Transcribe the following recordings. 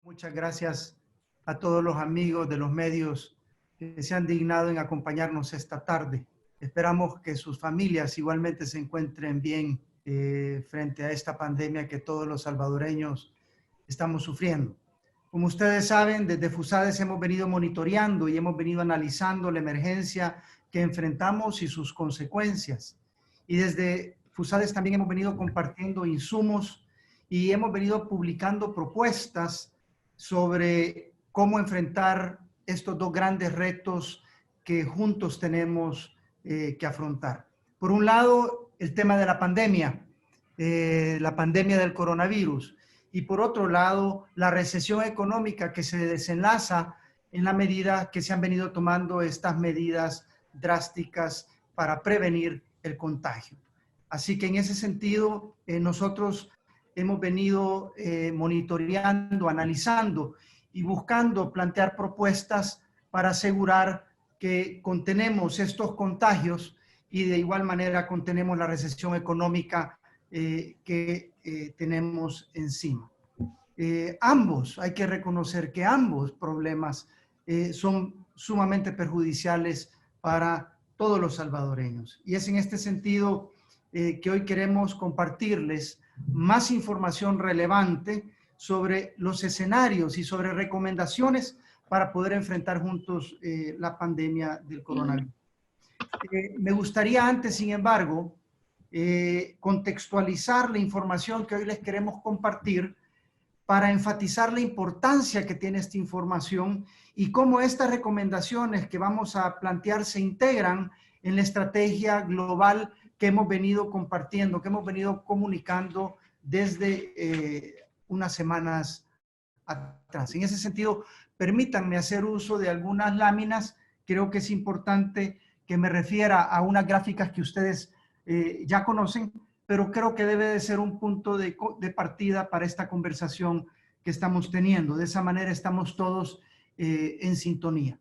Muchas gracias a todos los amigos de los medios que se han dignado en acompañarnos esta tarde. Esperamos que sus familias igualmente se encuentren bien frente a esta pandemia que todos los salvadoreños estamos sufriendo. Como ustedes saben, desde FUSADES hemos venido monitoreando y hemos venido analizando la emergencia que enfrentamos y sus consecuencias. Y desde FUSADES también hemos venido compartiendo insumos y hemos venido publicando propuestas sobre cómo enfrentar estos dos grandes retos que juntos tenemos que afrontar. Por un lado, el tema de la pandemia del coronavirus, y por otro lado, la recesión económica que se desenlaza en la medida que se han venido tomando estas medidas drásticas para prevenir el contagio. Así que en ese sentido, nosotros hemos venido monitoreando, analizando y buscando plantear propuestas para asegurar que contenemos estos contagios y de igual manera contenemos la recesión económica que tenemos encima. Hay que reconocer que ambos problemas son sumamente perjudiciales para todos los salvadoreños. Y es en este sentido que hoy queremos compartirles más información relevante sobre los escenarios y sobre recomendaciones para poder enfrentar juntos la pandemia del coronavirus. Me gustaría antes, sin embargo, contextualizar la información que hoy les queremos compartir para enfatizar la importancia que tiene esta información y cómo estas recomendaciones que vamos a plantear se integran en la estrategia global que hemos venido compartiendo, que hemos venido comunicando desde unas semanas atrás. En ese sentido, permítanme hacer uso de algunas láminas. Creo que es importante que me refiera a unas gráficas que ustedes ya conocen, pero creo que debe de ser un punto de partida para esta conversación que estamos teniendo. De esa manera estamos todos en sintonía.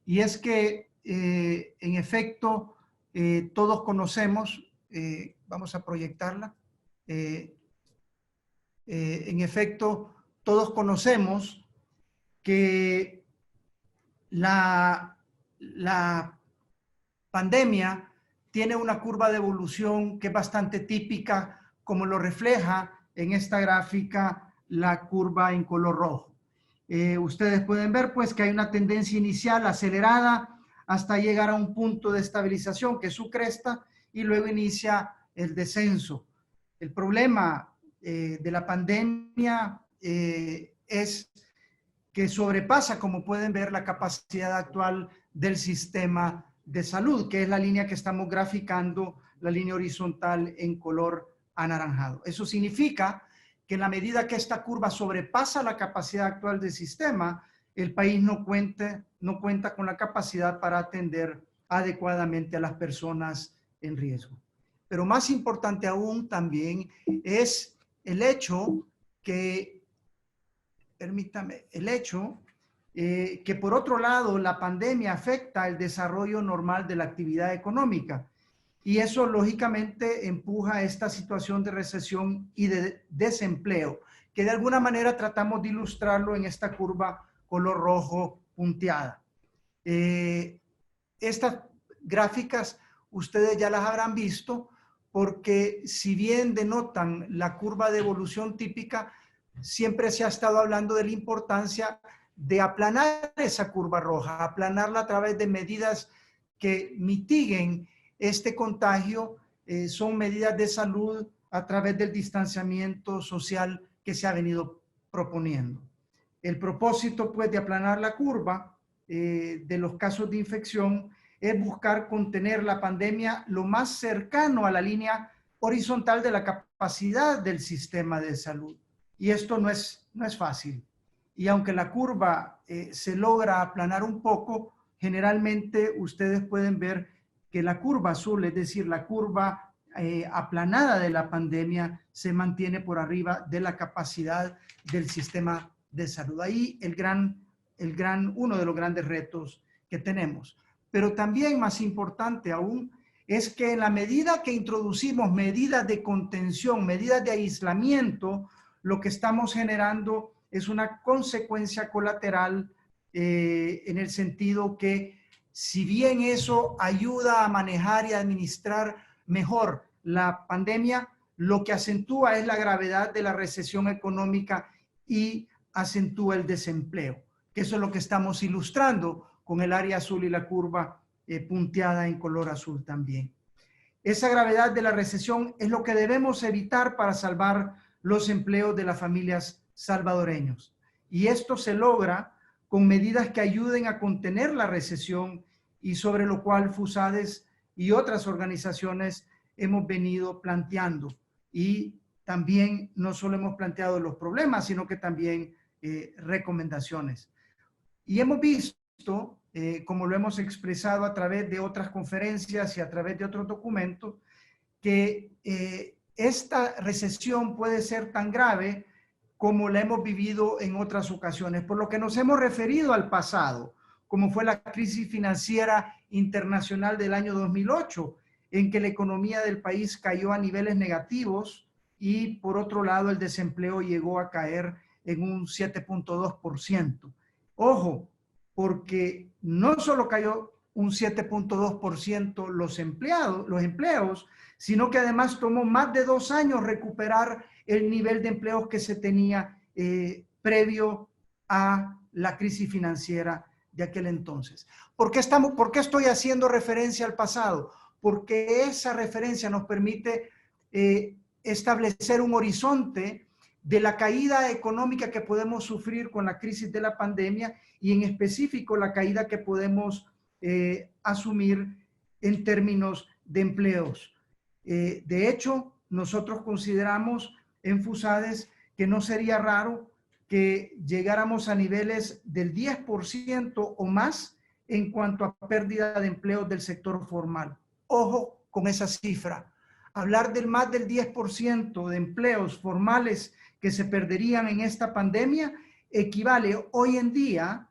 Y es que, en efecto, todos conocemos, vamos a proyectarla, en efecto, todos conocemos que la pandemia tiene una curva de evolución que es bastante típica, como lo refleja en esta gráfica la curva en color rojo. Ustedes pueden ver pues que hay una tendencia inicial acelerada hasta llegar a un punto de estabilización que es su cresta y luego inicia el descenso. El problema de la pandemia es que sobrepasa, como pueden ver, la capacidad actual del sistema de salud, que es la línea que estamos graficando, la línea horizontal en color anaranjado. Eso significa que en la medida que esta curva sobrepasa la capacidad actual del sistema, el país no cuenta con la capacidad para atender adecuadamente a las personas en riesgo. Pero más importante aún también es el hecho que, que por otro lado la pandemia afecta el desarrollo normal de la actividad económica y eso lógicamente empuja esta situación de recesión y de desempleo, que de alguna manera tratamos de ilustrarlo en esta curva color rojo punteada. Estas gráficas ustedes ya las habrán visto porque si bien denotan la curva de evolución típica, siempre se ha estado hablando de la importancia de aplanar esa curva roja, aplanarla a través de medidas que mitiguen este contagio. Son medidas de salud a través del distanciamiento social que se ha venido proponiendo. El propósito, pues, de aplanar la curva de los casos de infección es buscar contener la pandemia lo más cercano a la línea horizontal de la capacidad del sistema de salud. Y esto no es fácil. Y aunque la curva se logra aplanar un poco, generalmente ustedes pueden ver que la curva azul, es decir, la curva aplanada de la pandemia, se mantiene por arriba de la capacidad del sistema de salud. Ahí uno de los grandes retos que tenemos. Pero también más importante aún es que en la medida que introducimos medidas de contención, medidas de aislamiento, lo que estamos generando es una consecuencia colateral en el sentido que si bien eso ayuda a manejar y administrar mejor la pandemia, lo que acentúa es la gravedad de la recesión económica y acentúa el desempleo, que eso es lo que estamos ilustrando con el área azul y la curva punteada en color azul también. Esa gravedad de la recesión es lo que debemos evitar para salvar los empleos de las familias salvadoreños. Y esto se logra con medidas que ayuden a contener la recesión y sobre lo cual FUSADES y otras organizaciones hemos venido planteando. Y también no solo hemos planteado los problemas, sino que también recomendaciones. Y hemos visto, como lo hemos expresado a través de otras conferencias y a través de otros documentos, que esta recesión puede ser tan grave como la hemos vivido en otras ocasiones, por lo que nos hemos referido al pasado, como fue la crisis financiera internacional del año 2008, en que la economía del país cayó a niveles negativos y por otro lado el desempleo llegó a caer en un 7.2%. Ojo, porque no solo cayó un 7.2% los empleos, sino que además tomó más de 2 años recuperar el nivel de empleos que se tenía previo a la crisis financiera de aquel entonces. ¿Por qué estoy haciendo referencia al pasado? Porque esa referencia nos permite establecer un horizonte de la caída económica que podemos sufrir con la crisis de la pandemia y en específico la caída que podemos asumir en términos de empleos. De hecho, nosotros consideramos en FUSADES que no sería raro que llegáramos a niveles del 10% o más en cuanto a pérdida de empleos del sector formal. Ojo con esa cifra. Hablar del más del 10% de empleos formales que se perderían en esta pandemia equivale hoy en día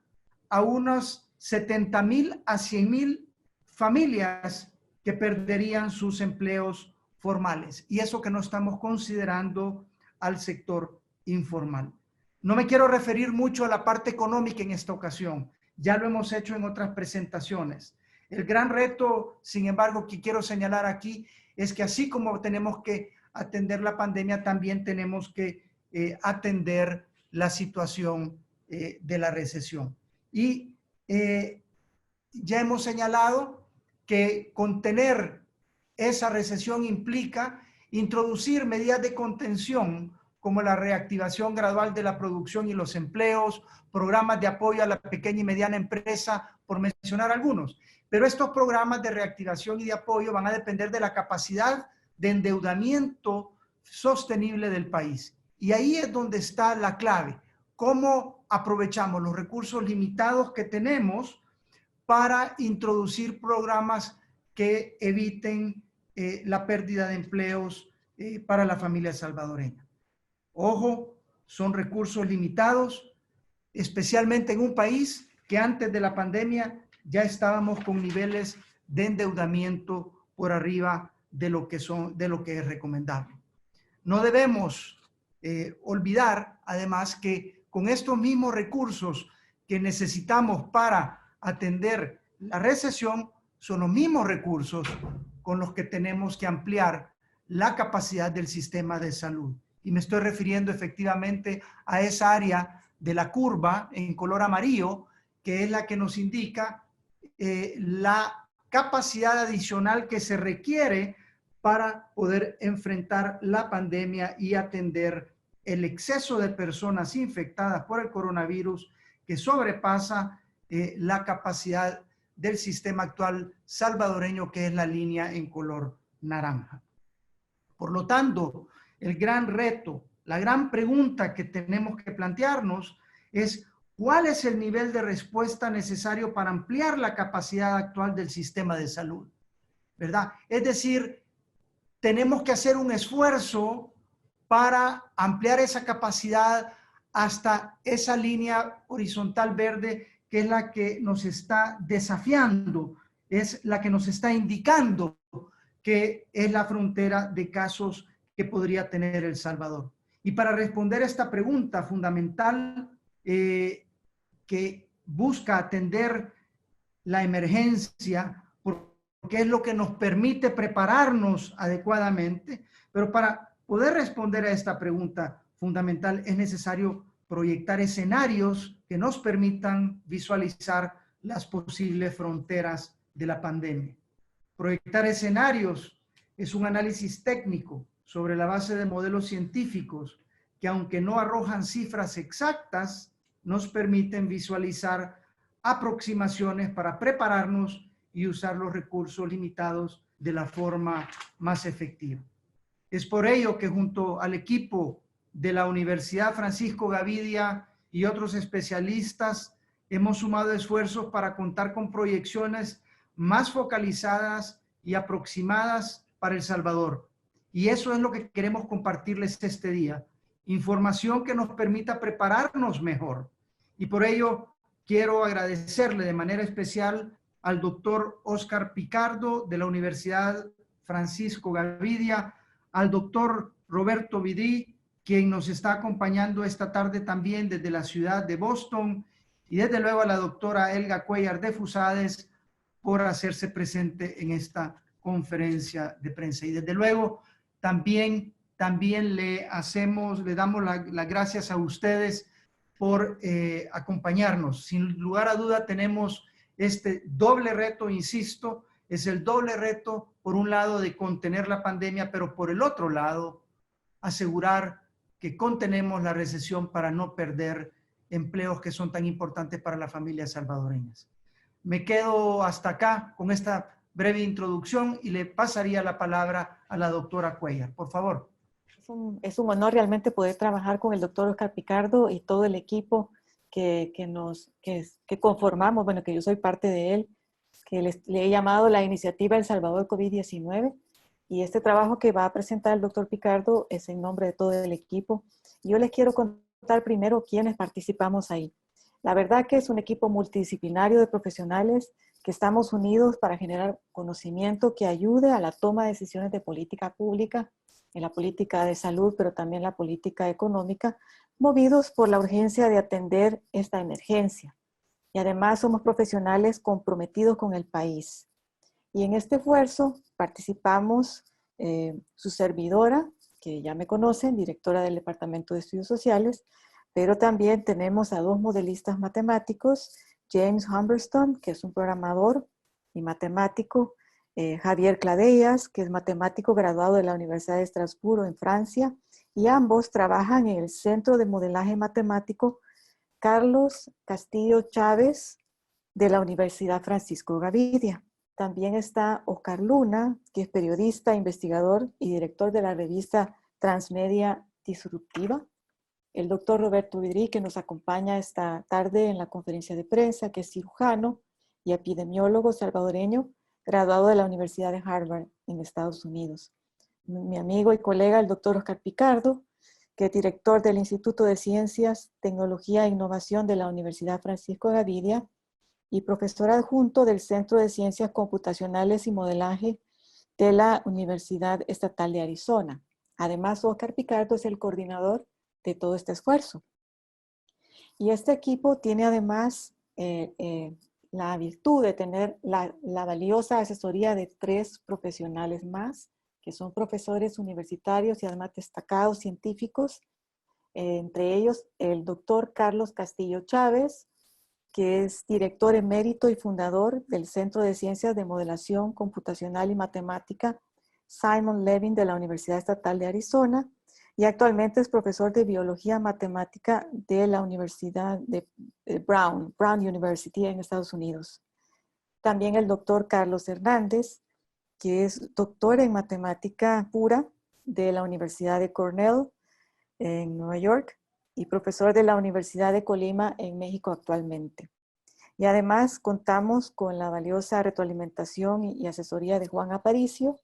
a unos 70,000 a 100,000 familias que perderían sus empleos formales. Y eso que no estamos considerando al sector informal. No me quiero referir mucho a la parte económica en esta ocasión. Ya lo hemos hecho en otras presentaciones. El gran reto, sin embargo, que quiero señalar aquí es que así como tenemos que atender la pandemia, también tenemos que atender la situación de la recesión. Y ya hemos señalado que contener esa recesión implica introducir medidas de contención como la reactivación gradual de la producción y los empleos, programas de apoyo a la pequeña y mediana empresa, por mencionar algunos. Pero estos programas de reactivación y de apoyo van a depender de la capacidad de endeudamiento sostenible del país. Y ahí es donde está la clave. ¿Cómo aprovechamos los recursos limitados que tenemos para introducir programas que eviten la pérdida de empleos para la familia salvadoreña? Ojo, son recursos limitados, especialmente en un país que antes de la pandemia ya estábamos con niveles de endeudamiento por arriba de lo que es recomendable. No debemos olvidar, además, que con estos mismos recursos que necesitamos para atender la recesión, son los mismos recursos con los que tenemos que ampliar la capacidad del sistema de salud. Y me estoy refiriendo efectivamente a esa área de la curva en color amarillo, que es la que nos indica la capacidad adicional que se requiere para poder enfrentar la pandemia y atender el exceso de personas infectadas por el coronavirus que sobrepasa la capacidad del sistema actual salvadoreño, que es la línea en color naranja. Por lo tanto, el gran reto, la gran pregunta que tenemos que plantearnos es ¿cuál es el nivel de respuesta necesario para ampliar la capacidad actual del sistema de salud? ¿Verdad? Es decir, tenemos que hacer un esfuerzo para ampliar esa capacidad hasta esa línea horizontal verde, que es la que nos está desafiando, es la que nos está indicando que es la frontera de casos que podría tener El Salvador. Y para responder esta pregunta fundamental que busca atender la emergencia, porque es lo que nos permite prepararnos adecuadamente, pero para poder responder a esta pregunta fundamental es necesario proyectar escenarios que nos permitan visualizar las posibles fronteras de la pandemia. Proyectar escenarios es un análisis técnico sobre la base de modelos científicos que, aunque no arrojan cifras exactas, nos permiten visualizar aproximaciones para prepararnos y usar los recursos limitados de la forma más efectiva. Es por ello que junto al equipo de la Universidad Francisco Gavidia y otros especialistas hemos sumado esfuerzos para contar con proyecciones más focalizadas y aproximadas para El Salvador. Y eso es lo que queremos compartirles este día. Información que nos permita prepararnos mejor. Y por ello quiero agradecerle de manera especial al doctor Oscar Picardo de la Universidad Francisco Gavidia, al doctor Roberto Vidrí, quien nos está acompañando esta tarde también desde la ciudad de Boston, y desde luego a la doctora Elga Cuellar de Fusades por hacerse presente en esta conferencia de prensa. Y desde luego también le damos las gracias a ustedes por acompañarnos. Sin lugar a duda tenemos este doble reto, insisto, es el doble reto, por un lado, de contener la pandemia, pero por el otro lado, asegurar que contenemos la recesión para no perder empleos que son tan importantes para las familias salvadoreñas. Me quedo hasta acá con esta breve introducción y le pasaría la palabra a la doctora Cuellar. Por favor. Es un honor realmente poder trabajar con el doctor Oscar Picardo y todo el equipo que conformamos, bueno, que yo soy parte de él, que le he llamado la iniciativa El Salvador COVID-19, y este trabajo que va a presentar el doctor Picardo es en nombre de todo el equipo. Yo les quiero contar primero quiénes participamos ahí. La verdad que es un equipo multidisciplinario de profesionales que estamos unidos para generar conocimiento que ayude a la toma de decisiones de política pública, en la política de salud, pero también la política económica, movidos por la urgencia de atender esta emergencia. Y además somos profesionales comprometidos con el país. Y en este esfuerzo participamos su servidora, que ya me conocen, directora del Departamento de Estudios Sociales, pero también tenemos a dos modelistas matemáticos, James Humberstone, que es un programador y matemático, Javier Cladellas, que es matemático graduado de la Universidad de Estrasburgo en Francia, y ambos trabajan en el Centro de Modelaje Matemático Carlos Castillo Chávez de la Universidad Francisco Gavidia. También está Oscar Luna, que es periodista, investigador y director de la revista Transmedia Disruptiva. El doctor Roberto Vidrí, que nos acompaña esta tarde en la conferencia de prensa, que es cirujano y epidemiólogo salvadoreño, graduado de la Universidad de Harvard en Estados Unidos. Mi amigo y colega, el doctor Oscar Picardo, que es director del Instituto de Ciencias, Tecnología e Innovación de la Universidad Francisco Gavidia y profesor adjunto del Centro de Ciencias Computacionales y Modelaje de la Universidad Estatal de Arizona. Además, Oscar Picardo es el coordinador de todo este esfuerzo. Y este equipo tiene además la virtud de tener la valiosa asesoría de 3 profesionales más, que son profesores universitarios y además destacados científicos, entre ellos el doctor Carlos Castillo Chávez, que es director emérito y fundador del Centro de Ciencias de Modelación Computacional y Matemática Simon Levin de la Universidad Estatal de Arizona, y actualmente es profesor de Biología Matemática de la Universidad de Brown University en Estados Unidos. También el doctor Carlos Hernández, que es doctor en Matemática Pura de la Universidad de Cornell en Nueva York y profesor de la Universidad de Colima en México actualmente. Y además contamos con la valiosa retroalimentación y asesoría de Juan Aparicio,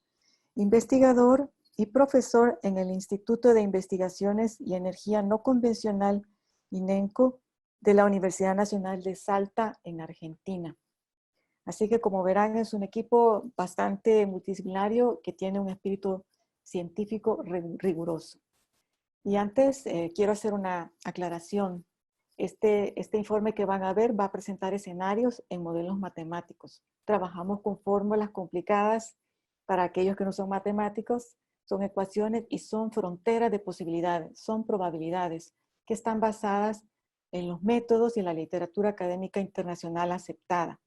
investigador y profesor en el Instituto de Investigaciones y Energía No Convencional, INENCO, de la Universidad Nacional de Salta en Argentina. Así que, como verán, es un equipo bastante multidisciplinario que tiene un espíritu científico riguroso. Y antes quiero hacer una aclaración. Este informe que van a ver va a presentar escenarios en modelos matemáticos. Trabajamos con fórmulas complicadas para aquellos que no son matemáticos, son ecuaciones y son fronteras de posibilidades, son probabilidades que están basadas en los métodos y en la literatura académica internacional aceptada.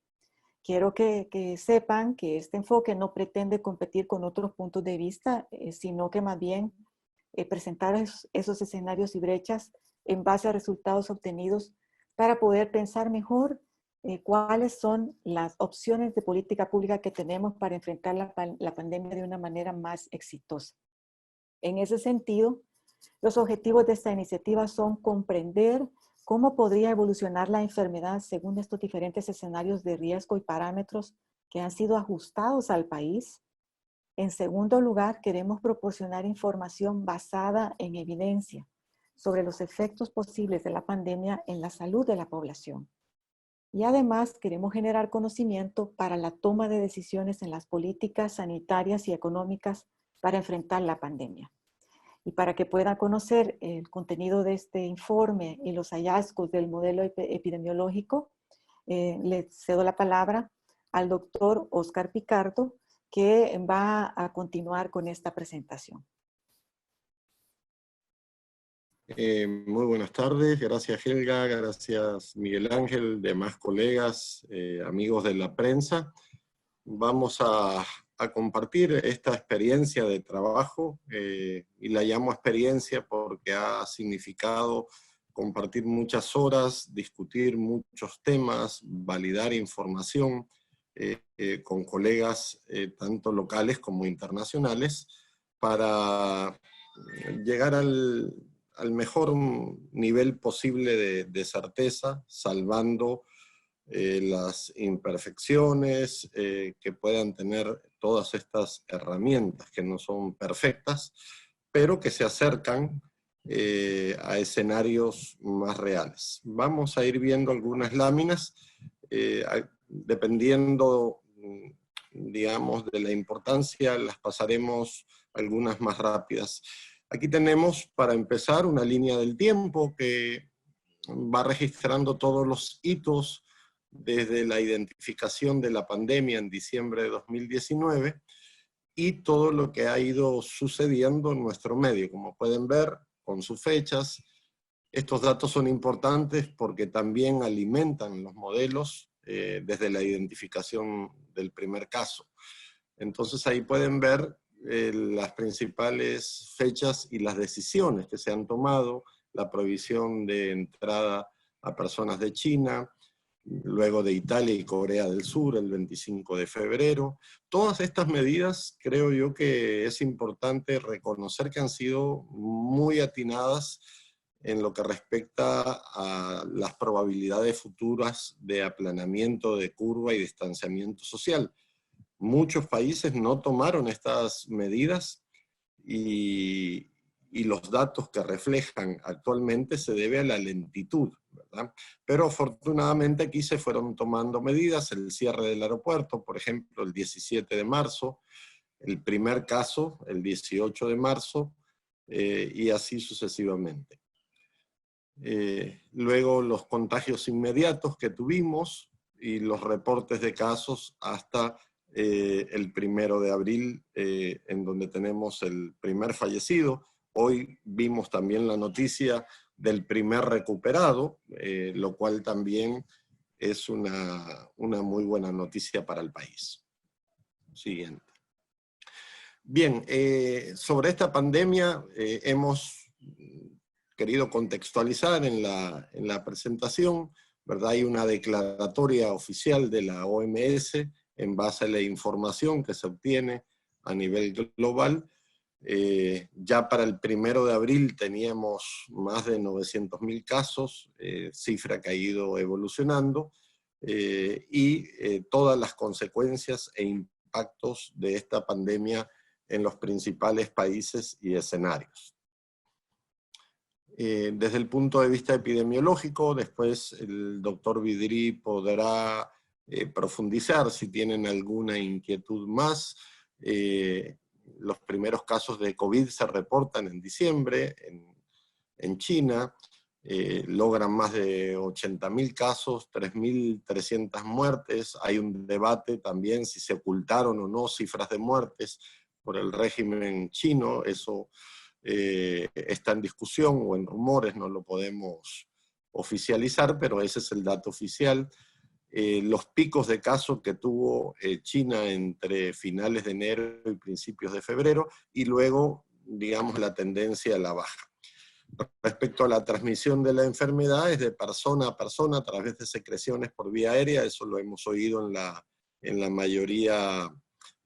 Quiero que sepan que este enfoque no pretende competir con otros puntos de vista, sino que más bien presentar esos escenarios y brechas en base a resultados obtenidos para poder pensar mejor cuáles son las opciones de política pública que tenemos para enfrentar la pandemia de una manera más exitosa. En ese sentido, los objetivos de esta iniciativa son comprender cómo podría evolucionar la enfermedad según estos diferentes escenarios de riesgo y parámetros que han sido ajustados al país. En segundo lugar, queremos proporcionar información basada en evidencia sobre los efectos posibles de la pandemia en la salud de la población. Y además queremos generar conocimiento para la toma de decisiones en las políticas sanitarias y económicas para enfrentar la pandemia. Y para que puedan conocer el contenido de este informe y los hallazgos del modelo epidemiológico, le cedo la palabra al doctor Oscar Picardo, que va a continuar con esta presentación. Muy buenas tardes, gracias Helga, gracias Miguel Ángel, demás colegas, amigos de la prensa. Vamos a compartir esta experiencia de trabajo, y la llamo experiencia porque ha significado compartir muchas horas, discutir muchos temas, validar información con colegas tanto locales como internacionales para llegar al mejor nivel posible de certeza, salvando las imperfecciones que puedan tener todas estas herramientas que no son perfectas, pero que se acercan a escenarios más reales. Vamos a ir viendo algunas láminas, dependiendo, digamos, de la importancia, las pasaremos algunas más rápidas. Aquí tenemos, para empezar, una línea del tiempo que va registrando todos los hitos desde la identificación de la pandemia en diciembre de 2019 y todo lo que ha ido sucediendo en nuestro medio. Como pueden ver, con sus fechas, estos datos son importantes porque también alimentan los modelos desde la identificación del primer caso. Entonces ahí pueden ver las principales fechas y las decisiones que se han tomado, la prohibición de entrada a personas de China, luego de Italia y Corea del Sur el 25 de febrero. Todas estas medidas creo yo que es importante reconocer que han sido muy atinadas en lo que respecta a las probabilidades futuras de aplanamiento de curva y distanciamiento social. Muchos países no tomaron estas medidas y los datos que reflejan actualmente se debe a la lentitud, ¿verdad? Pero afortunadamente aquí se fueron tomando medidas, el cierre del aeropuerto, por ejemplo, el 17 de marzo, el primer caso, el 18 de marzo, y así sucesivamente. Luego los contagios inmediatos que tuvimos y los reportes de casos hasta el 1 de abril, en donde tenemos el primer fallecido. Hoy vimos también la noticia del primer recuperado, lo cual también es una muy buena noticia para el país. Siguiente. Bien, sobre esta pandemia hemos querido contextualizar en la presentación, ¿verdad? Hay una declaratoria oficial de la OMS en base a la información que se obtiene a nivel global. Ya para el 1 de abril teníamos más de 900.000 casos, cifra que ha ido evolucionando, y todas las consecuencias e impactos de esta pandemia en los principales países y escenarios. Desde el punto de vista epidemiológico, después el doctor Vidri podrá profundizar si tienen alguna inquietud más. Los primeros casos de COVID se reportan en diciembre, en China, logran más de 80.000 casos, 3.300 muertes. Hay un debate también si se ocultaron o no cifras de muertes por el régimen chino. Eso está en discusión o en rumores, no lo podemos oficializar, pero ese es el dato oficial. Los picos de casos que tuvo China entre finales de enero y principios de febrero, y luego, digamos, la tendencia a la baja. Respecto a la transmisión de la enfermedad, es de persona a persona a través de secreciones por vía aérea. Eso lo hemos oído en la mayoría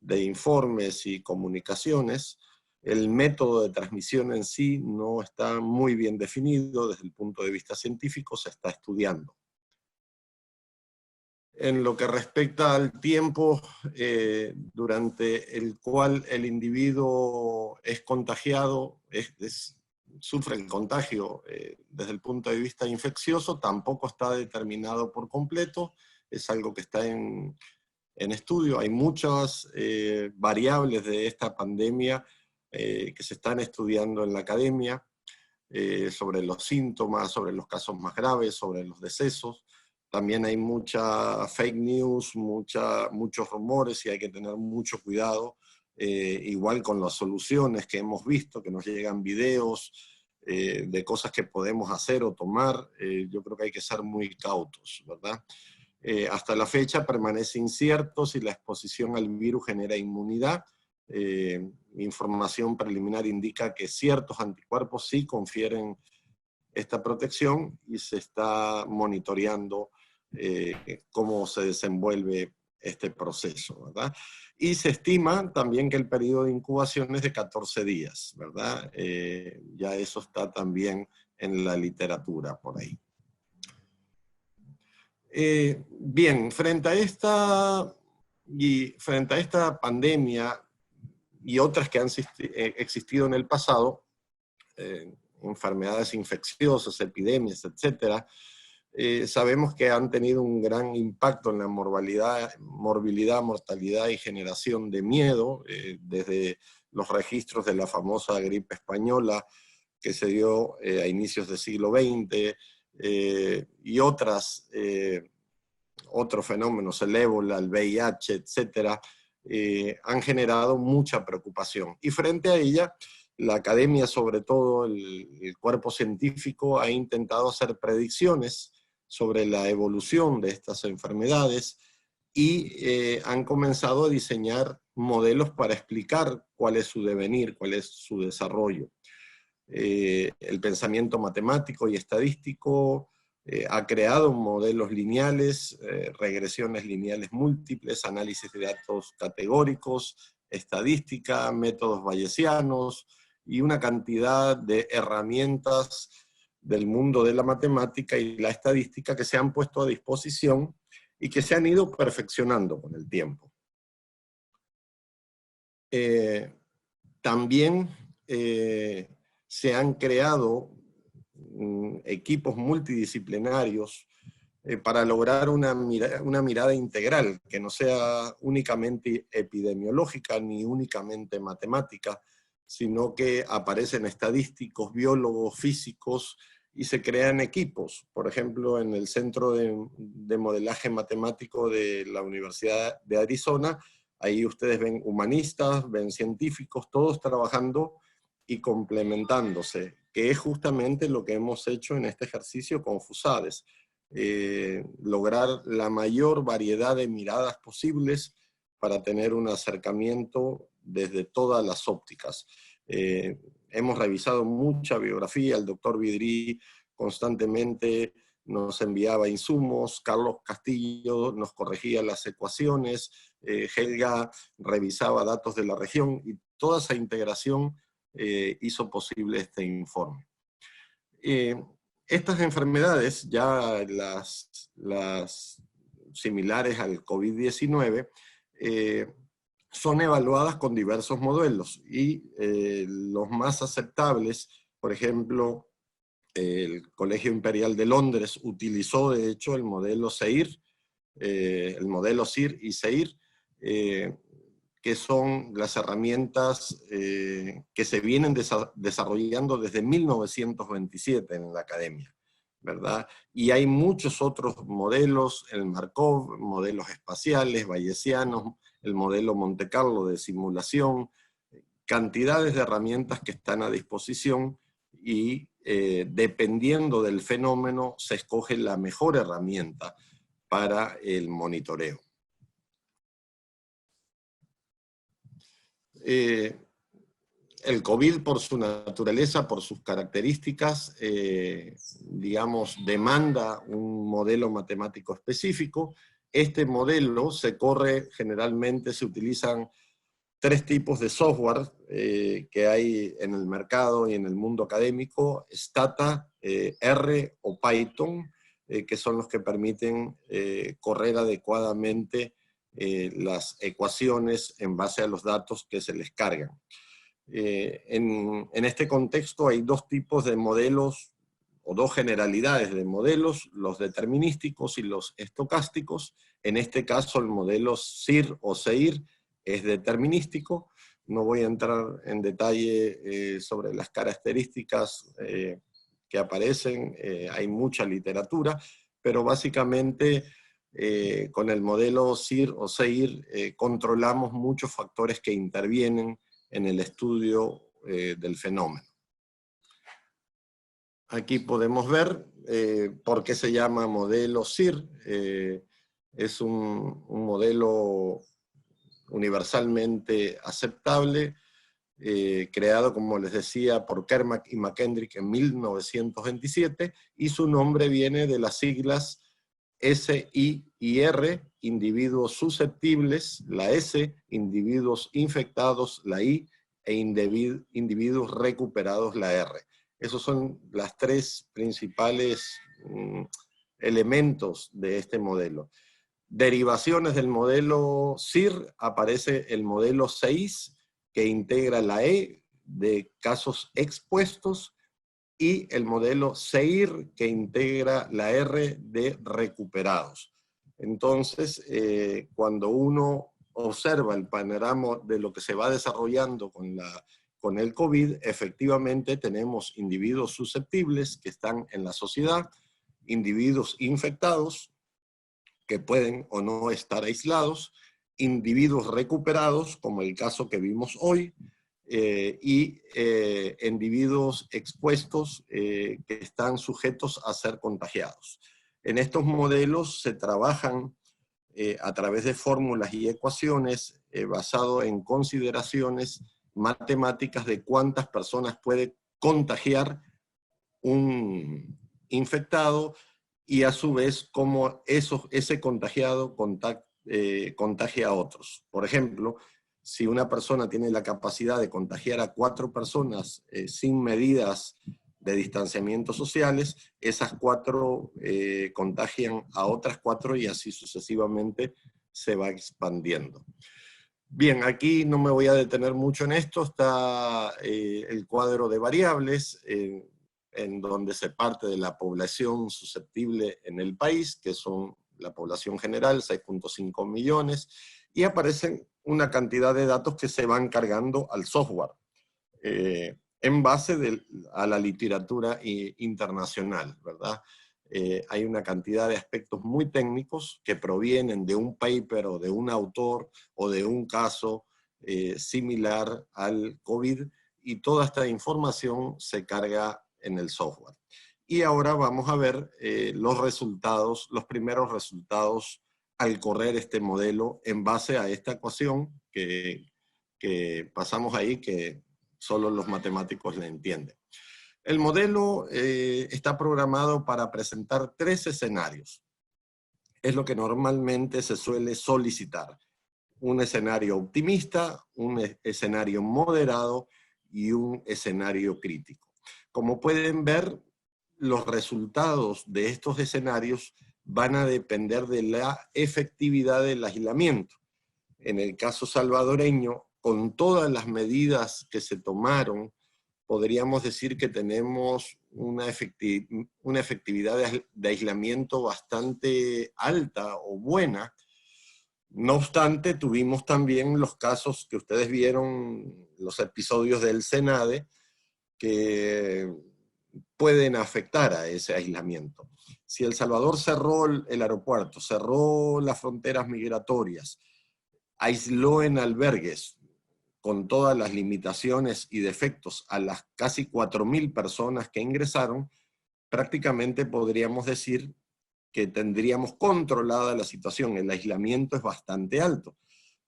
de informes y comunicaciones. El método de transmisión en sí no está muy bien definido desde el punto de vista científico, se está estudiando. En lo que respecta al tiempo durante el cual el individuo es contagiado, sufre el contagio desde el punto de vista infeccioso, tampoco está determinado por completo, es algo que está en estudio. Hay muchas variables de esta pandemia que se están estudiando en la academia, sobre los síntomas, sobre los casos más graves, sobre los decesos. También hay mucha fake news, muchos rumores, y hay que tener mucho cuidado, igual con las soluciones que hemos visto, que nos llegan videos de cosas que podemos hacer o tomar. Yo creo que hay que ser muy cautos, ¿verdad? Hasta la fecha permanece incierto si la exposición al virus genera inmunidad. Información preliminar indica que ciertos anticuerpos sí confieren esta protección, y se está monitoreando cómo se desenvuelve este proceso, ¿verdad? Y se estima también que el periodo de incubación es de 14 días, ¿verdad? Ya eso está también en la literatura por ahí. Bien, frente a esta pandemia y otras que han existido en el pasado, enfermedades infecciosas, epidemias, etcétera, sabemos que han tenido un gran impacto en la morbilidad, mortalidad y generación de miedo, desde los registros de la famosa gripe española que se dio a inicios del siglo XX, y otros fenómenos, el ébola, el VIH, etcétera, han generado mucha preocupación. Y frente a ella, la academia, sobre todo el cuerpo científico, ha intentado hacer predicciones sobre la evolución de estas enfermedades, y han comenzado a diseñar modelos para explicar cuál es su devenir, cuál es su desarrollo. El pensamiento matemático y estadístico ha creado modelos lineales, regresiones lineales múltiples, análisis de datos categóricos, estadística, métodos bayesianos, y una cantidad de herramientas del mundo de la matemática y la estadística que se han puesto a disposición y que se han ido perfeccionando con el tiempo. También se han creado equipos multidisciplinarios para lograr una mirada integral, que no sea únicamente epidemiológica ni únicamente matemática, sino que aparecen estadísticos, biólogos, físicos, y se crean equipos. Por ejemplo, en el Centro de Modelaje Matemático de la Universidad de Arizona, ahí ustedes ven humanistas, ven científicos, todos trabajando y complementándose, que es justamente lo que hemos hecho en este ejercicio con FUSADES. Lograr la mayor variedad de miradas posibles para tener un acercamiento desde todas las ópticas. Hemos revisado mucha biografía, el doctor Vidrí constantemente nos enviaba insumos, Carlos Castillo nos corregía las ecuaciones, Helga revisaba datos de la región, y toda esa integración hizo posible este informe. Estas enfermedades, ya las similares al COVID-19, son evaluadas con diversos modelos, y los más aceptables, por ejemplo, el Colegio Imperial de Londres utilizó de hecho el modelo SEIR, el modelo SIR y SEIR, que son las herramientas que se vienen desarrollando desde 1927 en la academia, ¿verdad? Y hay muchos otros modelos, el Markov, modelos espaciales, bayesianos, el modelo Monte Carlo de simulación, cantidades de herramientas que están a disposición y dependiendo del fenómeno se escoge la mejor herramienta para el monitoreo. El COVID, por su naturaleza, por sus características, digamos, demanda un modelo matemático específico. Este modelo se corre, generalmente se utilizan 3 tipos de software que hay en el mercado y en el mundo académico: Stata, R o Python, que son los que permiten correr adecuadamente las ecuaciones en base a los datos que se les cargan. En este contexto hay 2 tipos de modelos, o 2 generalidades de modelos, los determinísticos y los estocásticos. En este caso el modelo SIR o SEIR es determinístico. No voy a entrar en detalle sobre las características que aparecen, hay mucha literatura, pero básicamente con el modelo SIR o SEIR controlamos muchos factores que intervienen en el estudio del fenómeno. Aquí podemos ver por qué se llama modelo SIR. Es un modelo universalmente aceptable, creado, como les decía, por Kermack y McKendrick en 1927, y su nombre viene de las siglas S, I y R, individuos susceptibles, la S, individuos infectados, la I, e individuos recuperados, la R. Esos son las 3 principales elementos de este modelo. Derivaciones del modelo SIR, aparece el modelo 6, que integra la E de casos expuestos, y el modelo SEIR, que integra la R de recuperados. Entonces, cuando uno observa el panorama de lo que se va desarrollando con el COVID, efectivamente tenemos individuos susceptibles que están en la sociedad, individuos infectados, que pueden o no estar aislados, individuos recuperados, como el caso que vimos hoy, y individuos expuestos que están sujetos a ser contagiados. En estos modelos se trabajan a través de fórmulas y ecuaciones basado en consideraciones matemáticas de cuántas personas puede contagiar un infectado, y a su vez cómo ese contagiado contagia a otros. Por ejemplo, si una persona tiene la capacidad de contagiar a 4 personas sin medidas de distanciamiento sociales, esas 4 contagian a otras 4 y así sucesivamente se va expandiendo. Bien, aquí no me voy a detener mucho en esto, está el cuadro de variables, en donde se parte de la población susceptible en el país, que son la población general, 6.5 millones, y aparecen una cantidad de datos que se van cargando al software, en base a la literatura internacional, ¿verdad? Hay una cantidad de aspectos muy técnicos que provienen de un paper o de un autor o de un caso similar al COVID, y toda esta información se carga en el software. Y ahora vamos a ver los resultados, los primeros resultados al correr este modelo en base a esta ecuación que pasamos ahí, que solo los matemáticos la entienden. El modelo está programado para presentar 3 escenarios. Es lo que normalmente se suele solicitar: un escenario optimista, un escenario moderado y un escenario crítico. Como pueden ver, los resultados de estos escenarios van a depender de la efectividad del aislamiento. En el caso salvadoreño, con todas las medidas que se tomaron, podríamos decir que tenemos una efectividad de aislamiento bastante alta o buena, No obstante, tuvimos también los casos que ustedes vieron, los episodios del SENADE, que pueden afectar a ese aislamiento. Si El Salvador cerró el aeropuerto, cerró las fronteras migratorias, aisló en albergues con todas las limitaciones y defectos a las casi 4.000 personas que ingresaron, prácticamente podríamos decir que tendríamos controlada la situación. El aislamiento es bastante alto,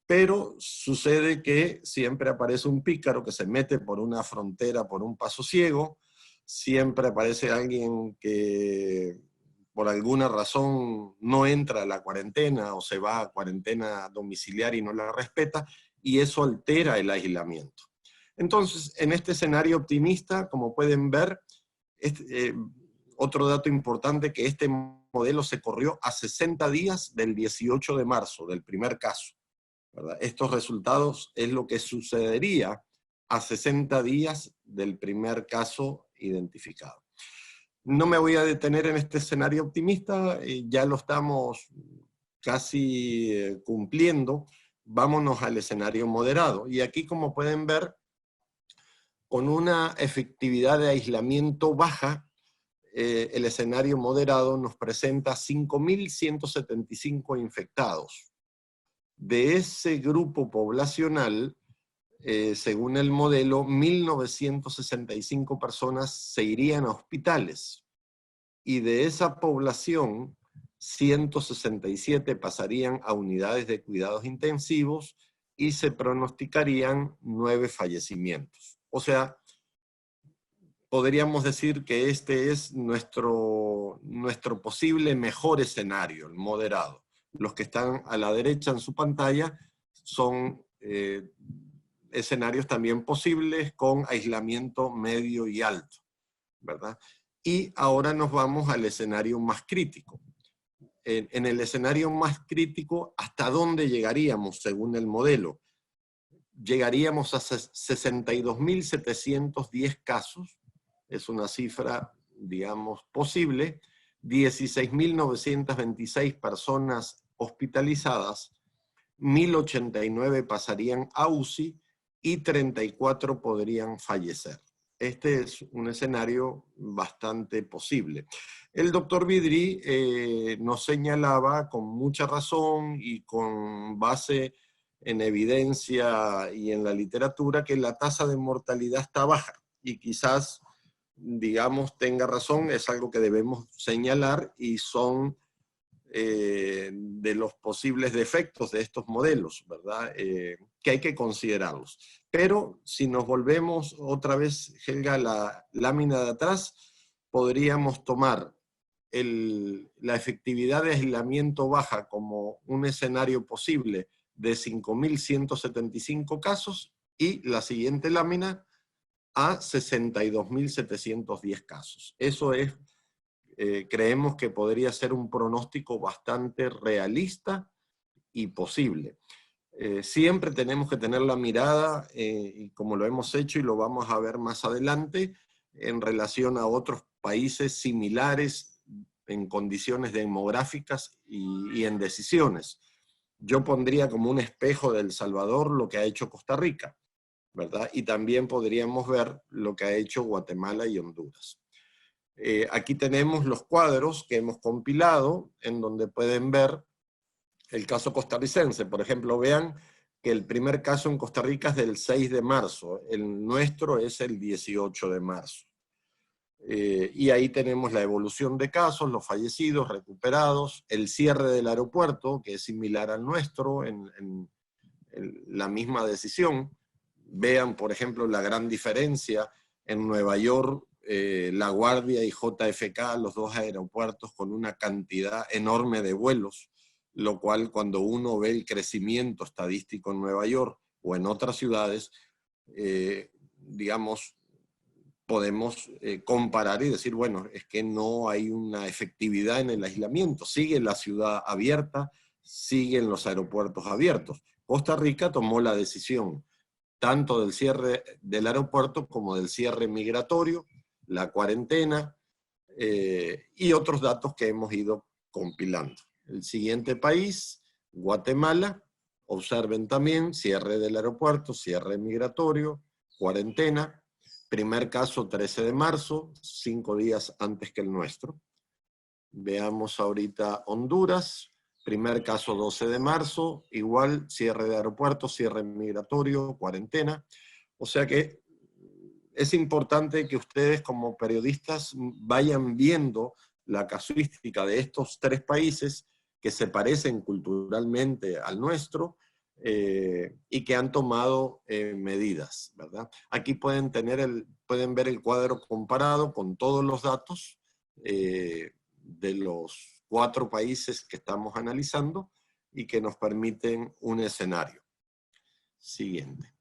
pero sucede que siempre aparece un pícaro que se mete por una frontera, por un paso ciego, siempre aparece alguien que por alguna razón no entra a la cuarentena o se va a cuarentena domiciliar y no la respeta, y eso altera el aislamiento. Entonces, en este escenario optimista, como pueden ver, otro dato importante, que este modelo se corrió a 60 días del 18 de marzo, del primer caso, ¿verdad? Estos resultados es lo que sucedería a 60 días del primer caso identificado. No me voy a detener en este escenario optimista, ya lo estamos casi cumpliendo. Vámonos al escenario moderado. Y aquí, como pueden ver, con una efectividad de aislamiento baja, el escenario moderado nos presenta 5.175 infectados. De ese grupo poblacional, según el modelo, 1.965 personas se irían a hospitales. Y de esa población, 167 pasarían a unidades de cuidados intensivos y se pronosticarían 9 fallecimientos. O sea, podríamos decir que este es nuestro posible mejor escenario, el moderado. Los que están a la derecha en su pantalla son escenarios también posibles con aislamiento medio y alto, ¿verdad? Y ahora nos vamos al escenario más crítico. En el escenario más crítico, ¿hasta dónde llegaríamos según el modelo? Llegaríamos a 62.710 casos, es una cifra, digamos, posible, 16.926 personas hospitalizadas, 1.089 pasarían a UCI y 34 podrían fallecer. Este es un escenario bastante posible. El doctor Vidri nos señalaba con mucha razón y con base en evidencia y en la literatura que la tasa de mortalidad está baja y quizás, digamos, tenga razón, es algo que debemos señalar y son de los posibles defectos de estos modelos, ¿verdad? Que hay que considerarlos. Pero si nos volvemos otra vez, Helga, la lámina de atrás, podríamos tomar la efectividad de aislamiento baja como un escenario posible de 5.175 casos y la siguiente lámina a 62.710 casos. Eso es, creemos que podría ser un pronóstico bastante realista y posible. Siempre tenemos que tener la mirada, y como lo hemos hecho y lo vamos a ver más adelante, en relación a otros países similares en condiciones demográficas y en decisiones. Yo pondría como un espejo de El Salvador lo que ha hecho Costa Rica, ¿verdad? Y también podríamos ver lo que ha hecho Guatemala y Honduras. Aquí tenemos los cuadros que hemos compilado, en donde pueden ver el caso costarricense. Por ejemplo, vean que el primer caso en Costa Rica es del 6 de marzo, el nuestro es el 18 de marzo. Y ahí tenemos la evolución de casos, los fallecidos, recuperados, el cierre del aeropuerto, que es similar al nuestro en la misma decisión. Vean, por ejemplo, la gran diferencia en Nueva York, La Guardia y JFK, los dos aeropuertos con una cantidad enorme de vuelos, lo cual cuando uno ve el crecimiento estadístico en Nueva York o en otras ciudades, digamos, podemos comparar y decir, bueno, es que no hay una efectividad en el aislamiento, sigue la ciudad abierta, siguen los aeropuertos abiertos. Costa Rica tomó la decisión tanto del cierre del aeropuerto como del cierre migratorio, la cuarentena y otros datos que hemos ido compilando. El siguiente país Guatemala, observen también cierre del aeropuerto, cierre migratorio, cuarentena. Primer caso 13 de marzo, 5 días antes que el nuestro. Veamos ahorita Honduras, primer caso 12 de marzo, igual cierre de aeropuerto, cierre migratorio, cuarentena. O sea que es importante que ustedes como periodistas vayan viendo la casuística de estos 3 países que se parecen culturalmente al nuestro y que han tomado medidas, ¿verdad? Aquí pueden ver el cuadro comparado con todos los datos de los 4 países que estamos analizando y que nos permiten un escenario. Siguiente.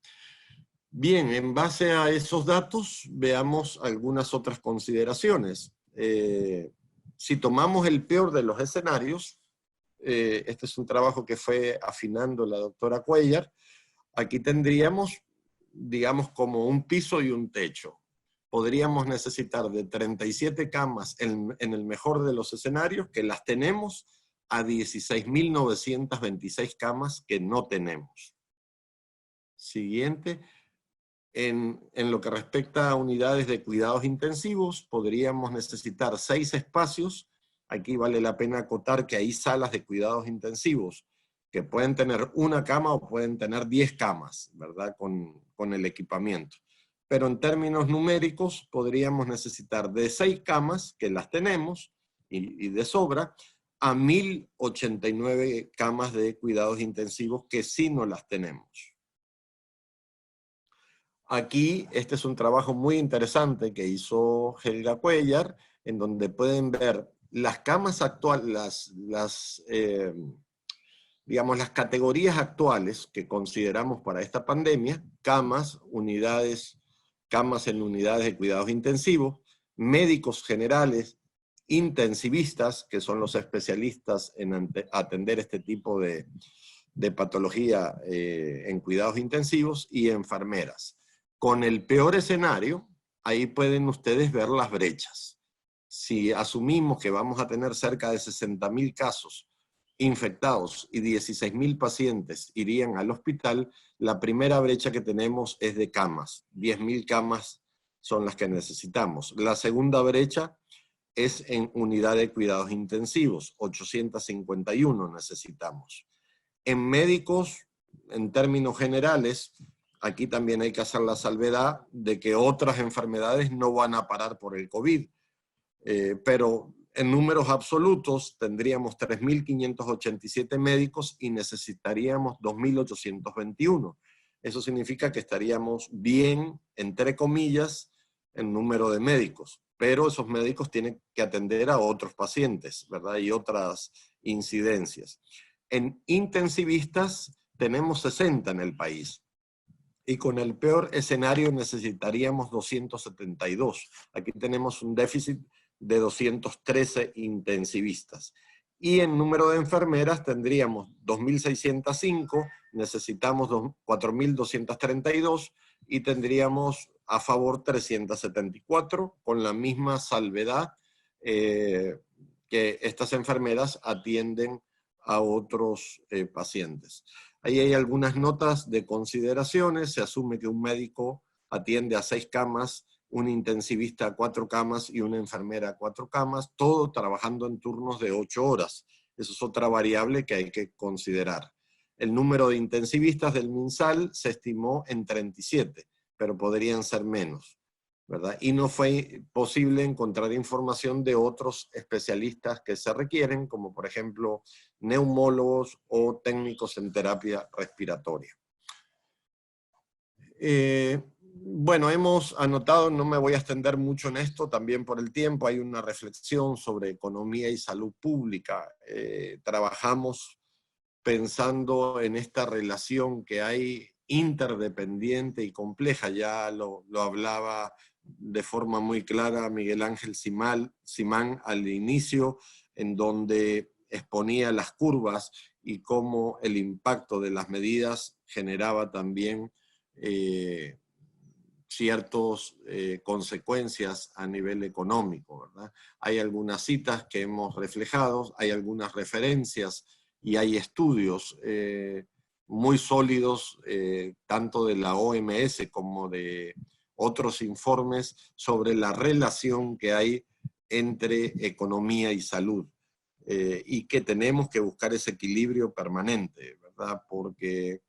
Bien, en base a esos datos, veamos algunas otras consideraciones. Si tomamos el peor de los escenarios, este es un trabajo que fue afinando la doctora Cuellar, aquí tendríamos, digamos, como un piso y un techo. Podríamos necesitar de 37 camas en el mejor de los escenarios, que las tenemos, a 16.926 camas que no tenemos. Siguiente. En lo que respecta a unidades de cuidados intensivos, podríamos necesitar 6 espacios. Aquí vale la pena acotar que hay salas de cuidados intensivos que pueden tener una cama o pueden tener 10 camas, ¿verdad? Con el equipamiento. Pero en términos numéricos podríamos necesitar de 6 camas, que las tenemos, y de sobra, a 1.089 camas de cuidados intensivos que sí no las tenemos. Aquí, este es un trabajo muy interesante que hizo Helga Cuellar, en donde pueden ver las camas actuales, digamos, las categorías actuales que consideramos para esta pandemia: camas, camas en unidades de cuidados intensivos, médicos generales, intensivistas, que son los especialistas en atender este tipo de patología en cuidados intensivos, y enfermeras. Con el peor escenario, ahí pueden ustedes ver las brechas. Si asumimos que vamos a tener cerca de 60.000 casos infectados y 16.000 pacientes irían al hospital, la primera brecha que tenemos es de camas. 10.000 camas son las que necesitamos. La segunda brecha es en unidad de cuidados intensivos. 851 necesitamos. En médicos, en términos generales, aquí también hay que hacer la salvedad de que otras enfermedades no van a parar por el COVID. Pero en números absolutos tendríamos 3.587 médicos y necesitaríamos 2.821. Eso significa que estaríamos bien, entre comillas, en número de médicos. Pero esos médicos tienen que atender a otros pacientes, ¿verdad? Y otras incidencias. En intensivistas tenemos 60 en el país. Y con el peor escenario necesitaríamos 272. Aquí tenemos un déficit de 213 intensivistas. Y en número de enfermeras tendríamos 2.605, necesitamos 4.232 y tendríamos a favor 374, con la misma salvedad que estas enfermeras atienden a otros pacientes. Ahí hay algunas notas de consideraciones. Se asume que un médico atiende a 6 camas, un intensivista a 4 camas y una enfermera a 4 camas, todo trabajando en turnos de 8 horas. Eso es otra variable que hay que considerar. El número de intensivistas del MinSal se estimó en 37, pero podrían ser menos, ¿verdad? Y no fue posible encontrar información de otros especialistas que se requieren, como por ejemplo neumólogos o técnicos en terapia respiratoria. Bueno, hemos anotado, no me voy a extender mucho en esto, también por el tiempo, hay una reflexión sobre economía y salud pública. Trabajamos pensando en esta relación que hay interdependiente y compleja. Ya lo hablaba de forma muy clara Miguel Ángel Simán al inicio, en donde exponía las curvas y cómo el impacto de las medidas generaba también ciertas consecuencias a nivel económico, ¿verdad? Hay algunas citas que hemos reflejado, hay algunas referencias y hay estudios muy sólidos, tanto de la OMS como de otros informes, sobre la relación que hay entre economía y salud, y que tenemos que buscar ese equilibrio permanente, ¿verdad? Porque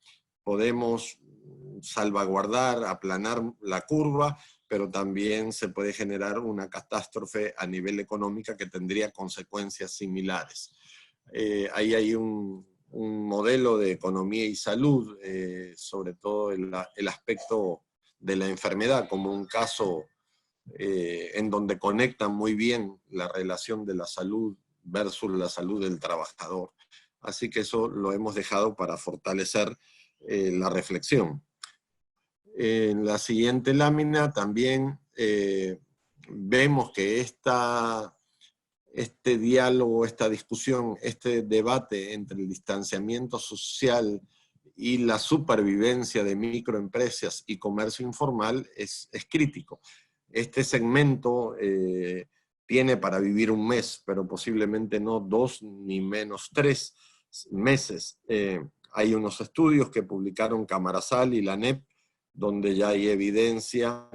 podemos salvaguardar, aplanar la curva, pero también se puede generar una catástrofe a nivel económico que tendría consecuencias similares. Ahí hay un modelo de economía y salud, sobre todo el aspecto de la enfermedad, como un caso en donde conectan muy bien la relación de la salud versus la salud del trabajador. Así que eso lo hemos dejado para fortalecer la reflexión. En la siguiente lámina también vemos que este diálogo, esta discusión, este debate entre el distanciamiento social y la supervivencia de microempresas y comercio informal es crítico. Este segmento tiene para vivir un mes, pero posiblemente no 2 ni menos 3 meses. Hay unos estudios que publicaron Camarasal y la ANEP, donde ya hay evidencia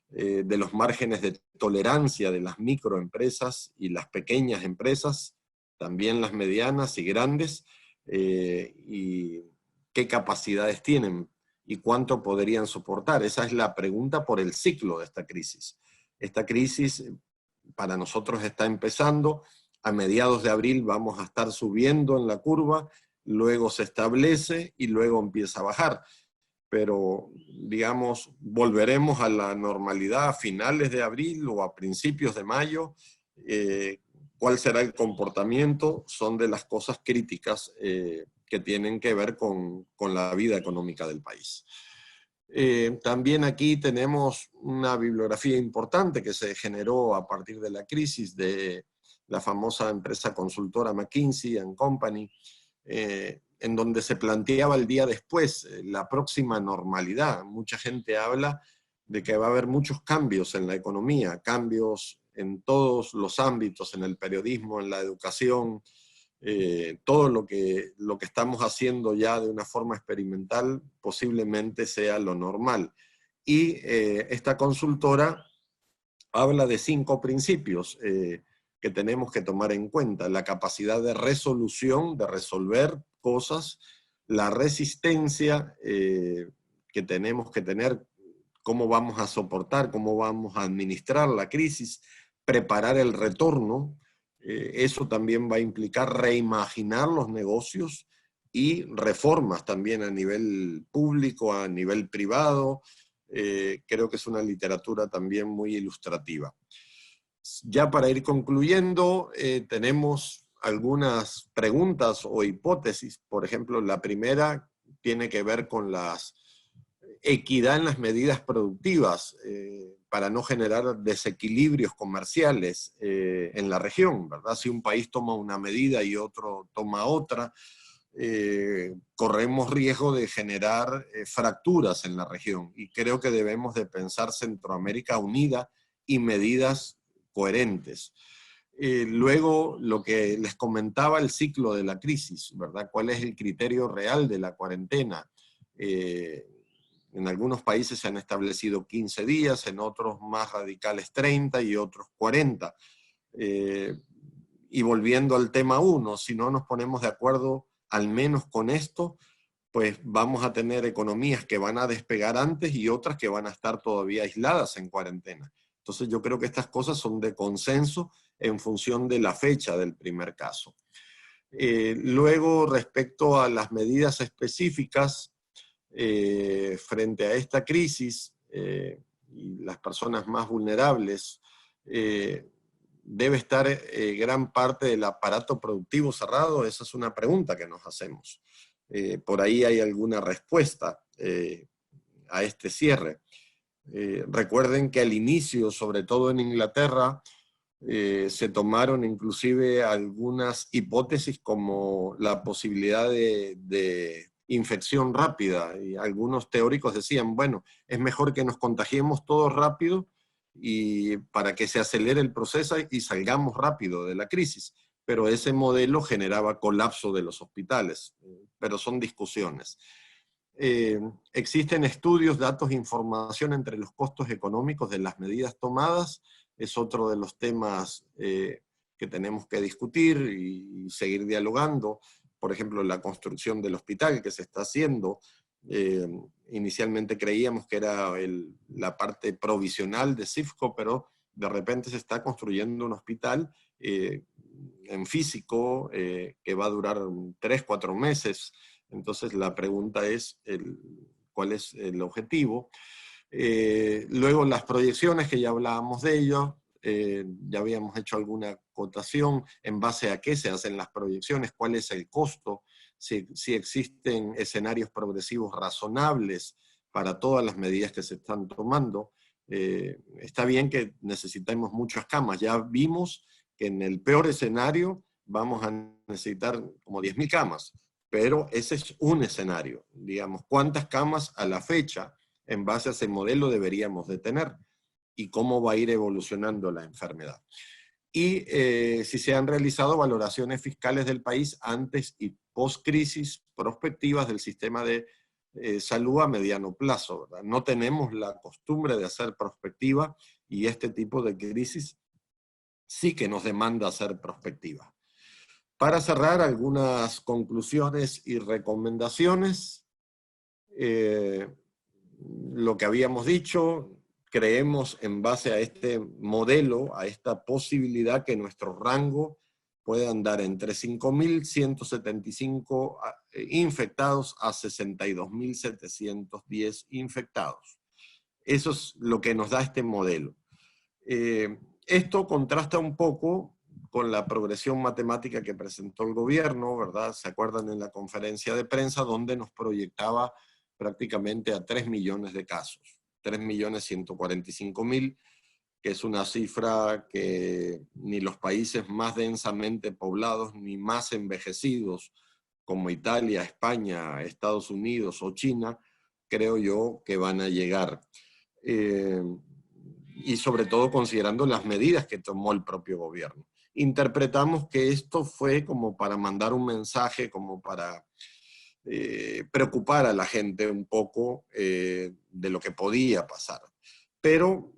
de los márgenes de tolerancia de las microempresas y las pequeñas empresas, también las medianas y grandes, y qué capacidades tienen y cuánto podrían soportar. Esa es la pregunta por el ciclo de esta crisis. Esta crisis para nosotros está empezando, a mediados de abril vamos a estar subiendo en la curva, luego se establece y luego empieza a bajar. Pero, digamos, volveremos a la normalidad a finales de abril o a principios de mayo. ¿Cuál será el comportamiento? Son de las cosas críticas que tienen que ver con la vida económica del país. También aquí tenemos una bibliografía importante que se generó a partir de la crisis de la famosa empresa consultora McKinsey & Company, en donde se planteaba el día después la próxima normalidad. Mucha gente habla de que va a haber muchos cambios en la economía, cambios en todos los ámbitos, en el periodismo, en la educación, todo lo que estamos haciendo ya de una forma experimental posiblemente sea lo normal. Y esta consultora habla de 5 principios que tenemos que tomar en cuenta: la capacidad de resolución, de resolver cosas, la resistencia que tenemos que tener, cómo vamos a soportar, cómo vamos a administrar la crisis, preparar el retorno. Eso también va a implicar reimaginar los negocios y reformas también a nivel público, a nivel privado. Creo que es una literatura también muy ilustrativa. Ya para ir concluyendo, tenemos algunas preguntas o hipótesis. Por ejemplo, la primera tiene que ver con la equidad en las medidas productivas para no generar desequilibrios comerciales en la región, ¿verdad? Si un país toma una medida y otro toma otra, corremos riesgo de generar fracturas en la región, y creo que debemos de pensar Centroamérica unida y medidas coherentes. Luego, lo que les comentaba, el ciclo de la crisis, ¿verdad? ¿Cuál es el criterio real de la cuarentena? En algunos países se han establecido 15 días, en otros más radicales 30 y otros 40. Y volviendo al tema 1, si no nos ponemos de acuerdo al menos con esto, pues vamos a tener economías que van a despegar antes y otras que van a estar todavía aisladas en cuarentena. Entonces yo creo que estas cosas son de consenso en función de la fecha del primer caso. Luego, respecto a las medidas específicas frente a esta crisis y las personas más vulnerables, ¿debe estar gran parte del aparato productivo cerrado? Esa es una pregunta que nos hacemos. Por ahí hay alguna respuesta a este cierre. Recuerden que al inicio, sobre todo en Inglaterra, se tomaron inclusive algunas hipótesis como la posibilidad de infección rápida, y algunos teóricos decían, bueno, es mejor que nos contagiemos todos rápido y para que se acelere el proceso y salgamos rápido de la crisis. pero ese modelo generaba colapso de los hospitales, pero son discusiones. Existen estudios, datos e información entre los costos económicos de las medidas tomadas, es otro de los temas que tenemos que discutir y seguir dialogando. Por ejemplo, la construcción del hospital que se está haciendo, inicialmente creíamos que era la parte provisional de CIFCO, pero de repente se está construyendo un hospital en físico que va a durar 3-4 meses. Entonces la pregunta es cuál es el objetivo. Luego las proyecciones, que ya hablábamos de ello, ya habíamos hecho alguna acotación en base a qué se hacen las proyecciones, cuál es el costo, si existen escenarios progresivos razonables para todas las medidas que se están tomando. Está bien que necesitemos muchas camas, ya vimos que en el peor escenario vamos a necesitar como 10.000 camas, pero ese es un escenario. Digamos, ¿cuántas camas a la fecha en base a ese modelo deberíamos de tener? Y cómo va a ir evolucionando la enfermedad. Y si se han realizado valoraciones fiscales del país antes y post-crisis, prospectivas del sistema de salud a mediano plazo, ¿verdad? No tenemos la costumbre de hacer prospectiva y este tipo de crisis sí que nos demanda hacer prospectiva. Para cerrar, algunas conclusiones y recomendaciones. Lo que habíamos dicho, creemos en base a este modelo, a esta posibilidad, que nuestro rango puede andar entre 5.175 infectados a 62.710 infectados. Eso es lo que nos da este modelo. Esto contrasta un poco con la progresión matemática que presentó el gobierno, ¿verdad? ¿Se acuerdan en la conferencia de prensa donde nos proyectaba prácticamente a 3 millones de casos? 3.145.000, que es una cifra que ni los países más densamente poblados ni más envejecidos como Italia, España, Estados Unidos o China, creo yo que van a llegar. Y sobre todo considerando las medidas que tomó el propio gobierno. Interpretamos que esto fue como para mandar un mensaje, como para preocupar a la gente un poco de lo que podía pasar. Pero,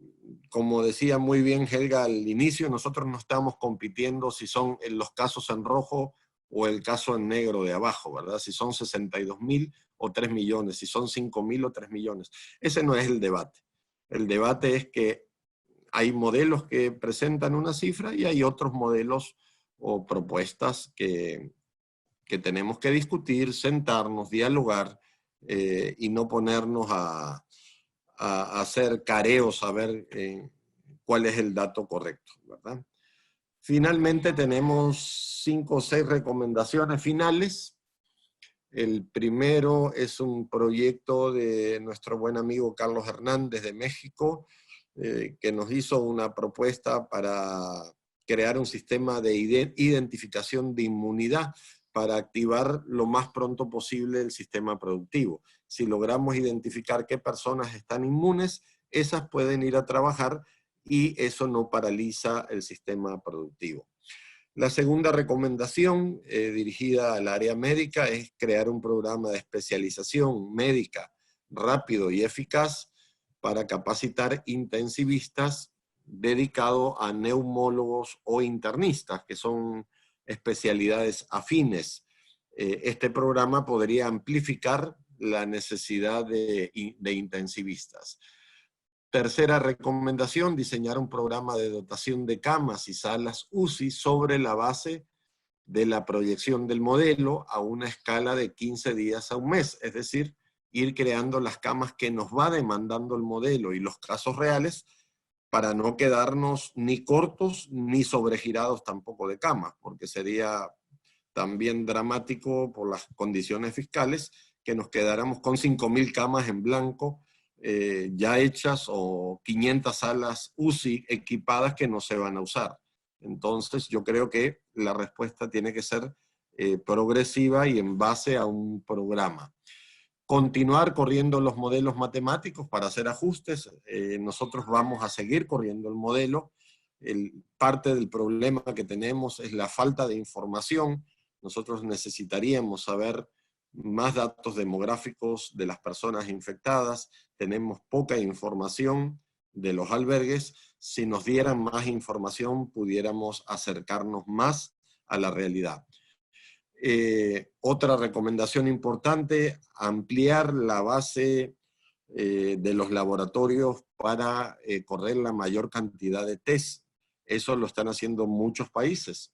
como decía muy bien Helga al inicio, nosotros no estamos compitiendo si son los casos en rojo o el caso en negro de abajo, ¿verdad? Si son 62.000 o 3 millones, si son 5.000 o 3 millones. Ese no es el debate. El debate es que hay modelos que presentan una cifra y hay otros modelos o propuestas que tenemos que discutir, sentarnos, dialogar y no ponernos a hacer careos a ver cuál es el dato correcto, ¿verdad? Finalmente tenemos 5 o 6 recomendaciones finales. El primero es un proyecto de nuestro buen amigo Carlos Hernández de México, que nos hizo una propuesta para crear un sistema de identificación de inmunidad para activar lo más pronto posible el sistema productivo. Si logramos identificar qué personas están inmunes, esas pueden ir a trabajar y eso no paraliza el sistema productivo. La segunda recomendación dirigida al área médica es crear un programa de especialización médica rápido y eficaz para capacitar intensivistas dedicado a neumólogos o internistas, que son especialidades afines. Este programa podría amplificar la necesidad de intensivistas. Tercera recomendación, diseñar un programa de dotación de camas y salas UCI sobre la base de la proyección del modelo a una escala de 15 días a un mes, es decir, ir creando las camas que nos va demandando el modelo y los casos reales para no quedarnos ni cortos ni sobregirados tampoco de camas, porque sería también dramático por las condiciones fiscales que nos quedáramos con 5.000 camas en blanco ya hechas o 500 salas UCI equipadas que no se van a usar. Entonces yo creo que la respuesta tiene que ser progresiva y en base a un programa. Continuar corriendo los modelos matemáticos para hacer ajustes. Nosotros vamos a seguir corriendo el modelo parte del problema que tenemos es la falta de información. Nosotros necesitaríamos saber más datos demográficos de las personas infectadas. Tenemos poca información de los albergues. Si nos dieran más información, pudiéramos acercarnos más a la realidad. Otra recomendación importante, ampliar la base de los laboratorios para correr la mayor cantidad de test. Eso lo están haciendo muchos países.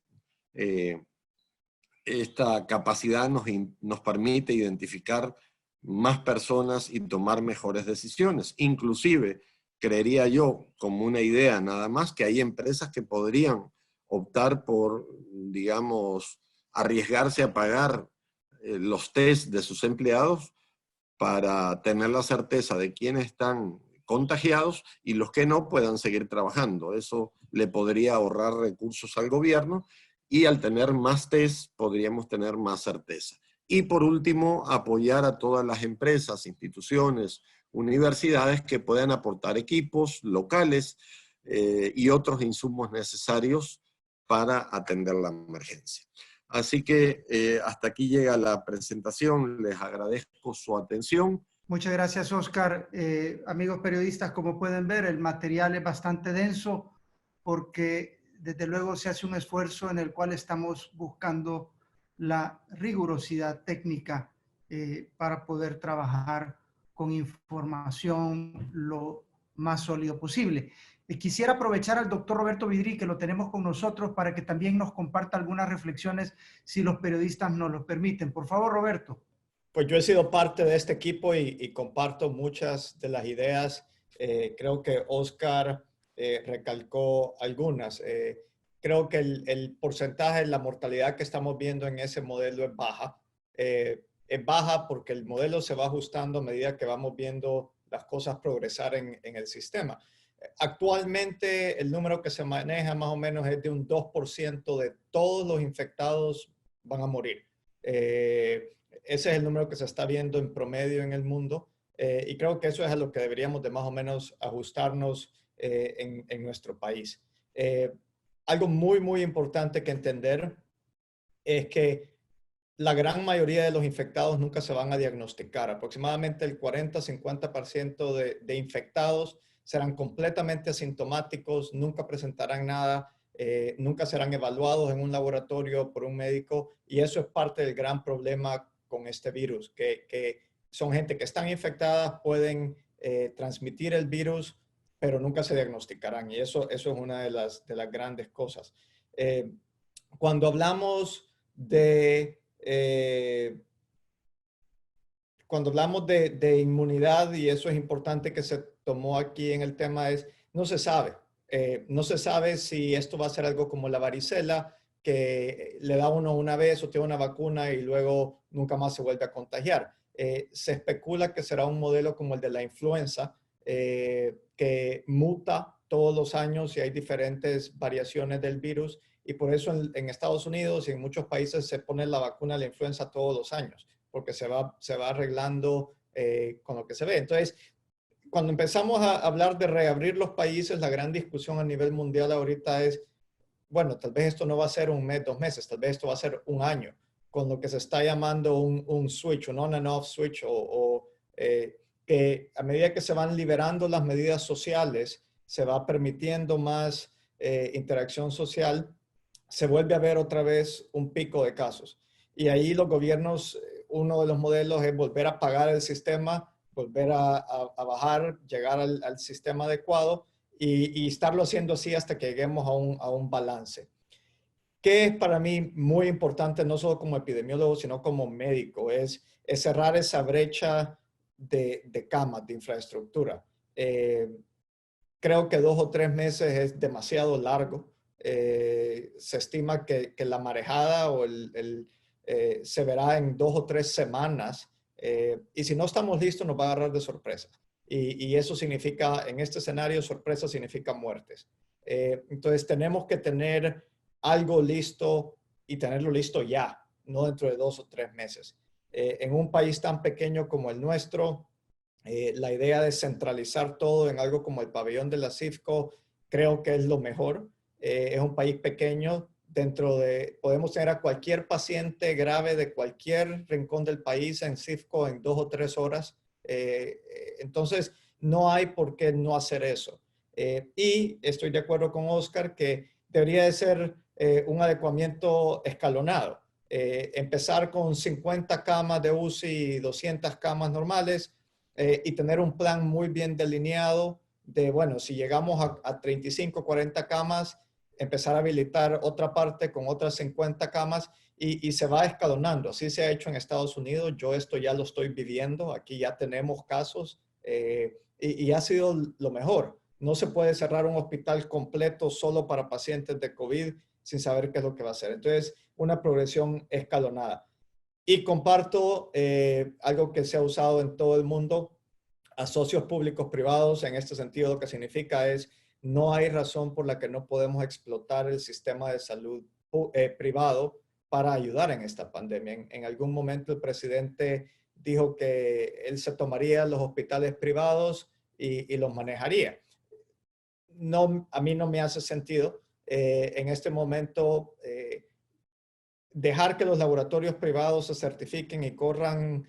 Esta capacidad nos permite identificar más personas y tomar mejores decisiones. Inclusive, creería yo, como una idea nada más, que hay empresas que podrían optar por, digamos, arriesgarse a pagar los test de sus empleados para tener la certeza de quiénes están contagiados y los que no puedan seguir trabajando. Eso le podría ahorrar recursos al gobierno y al tener más test podríamos tener más certeza. Y por último, apoyar a todas las empresas, instituciones, universidades que puedan aportar equipos locales y otros insumos necesarios para atender la emergencia. Así que hasta aquí llega la presentación. Les agradezco su atención. Muchas gracias, Oscar. Amigos periodistas, como pueden ver, el material es bastante denso porque desde luego se hace un esfuerzo en el cual estamos buscando la rigurosidad técnica para poder trabajar con información lo más sólido posible. Quisiera aprovechar al doctor Roberto Vidrí, que lo tenemos con nosotros, para que también nos comparta algunas reflexiones, si los periodistas nos lo permiten. Por favor, Roberto. Pues yo he sido parte de este equipo y comparto muchas de las ideas. Creo que Oscar recalcó algunas. Creo que el porcentaje de la mortalidad que estamos viendo en ese modelo es baja. Es baja porque el modelo se va ajustando a medida que vamos viendo las cosas progresar en el sistema. Actualmente el número que se maneja más o menos es de un 2% de todos los infectados van a morir. Ese es el número que se está viendo en promedio en el mundo y creo que eso es a lo que deberíamos de más o menos ajustarnos en nuestro país. Algo muy, muy importante que entender es que la gran mayoría de los infectados nunca se van a diagnosticar. Aproximadamente el 40-50% de infectados serán completamente asintomáticos, nunca presentarán nada, nunca serán evaluados en un laboratorio por un médico y eso es parte del gran problema con este virus, que son gente que están infectadas, pueden transmitir el virus, pero nunca se diagnosticarán y eso es una de las grandes cosas. Cuando hablamos de inmunidad, y eso es importante que se tomó aquí en el tema, es no se sabe. No se sabe si esto va a ser algo como la varicela, que le da uno una vez o tiene una vacuna y luego nunca más se vuelve a contagiar. Se especula que será un modelo como el de la influenza, que muta todos los años y hay diferentes variaciones del virus. Y por eso en Estados Unidos y en muchos países se pone la vacuna de la influenza todos los años, porque se va arreglando con lo que se ve. Entonces, cuando empezamos a hablar de reabrir los países, la gran discusión a nivel mundial ahorita es, bueno, tal vez esto no va a ser un mes, 2 meses, tal vez esto va a ser un año, con lo que se está llamando un switch, un on and off switch, que a medida que se van liberando las medidas sociales, se va permitiendo más interacción social, se vuelve a ver otra vez un pico de casos. Y ahí los gobiernos, uno de los modelos es volver a pagar el sistema, volver a bajar, llegar al sistema adecuado y estarlo haciendo así hasta que lleguemos a un balance. Que es para mí muy importante, no solo como epidemiólogo, sino como médico, es cerrar esa brecha de camas, de infraestructura. Creo que 2 o 3 meses es demasiado largo. Se estima que la marejada o se verá en 2 o 3 semanas. Y si no estamos listos, nos va a agarrar de sorpresa. Y eso significa, en este escenario, sorpresa significa muertes. Entonces, tenemos que tener algo listo y tenerlo listo ya, no dentro de 2 o 3 meses. En un país tan pequeño como el nuestro, la idea de centralizar todo en algo como el pabellón de la CIFCO, creo que es lo mejor. Es un país pequeño, podemos tener a cualquier paciente grave de cualquier rincón del país en CIFCO en 2 o 3 horas. Entonces, no hay por qué no hacer eso. Y estoy de acuerdo con Oscar que debería de ser un adecuamiento escalonado. Empezar con 50 camas de UCI y 200 camas normales y tener un plan muy bien delineado de, bueno, si llegamos a 35, 40 camas, empezar a habilitar otra parte con otras 50 camas y se va escalonando. Así se ha hecho en Estados Unidos. Yo esto ya lo estoy viviendo. Aquí ya tenemos casos y ha sido lo mejor. No se puede cerrar un hospital completo solo para pacientes de COVID sin saber qué es lo que va a hacer. Entonces, una progresión escalonada. Y comparto algo que se ha usado en todo el mundo, a socios públicos privados. En este sentido, lo que significa es no hay razón por la que no podemos explotar el sistema de salud privado para ayudar en esta pandemia. En algún momento el presidente dijo que él se tomaría los hospitales privados y los manejaría. No, a mí no me hace sentido en este momento dejar que los laboratorios privados se certifiquen y corran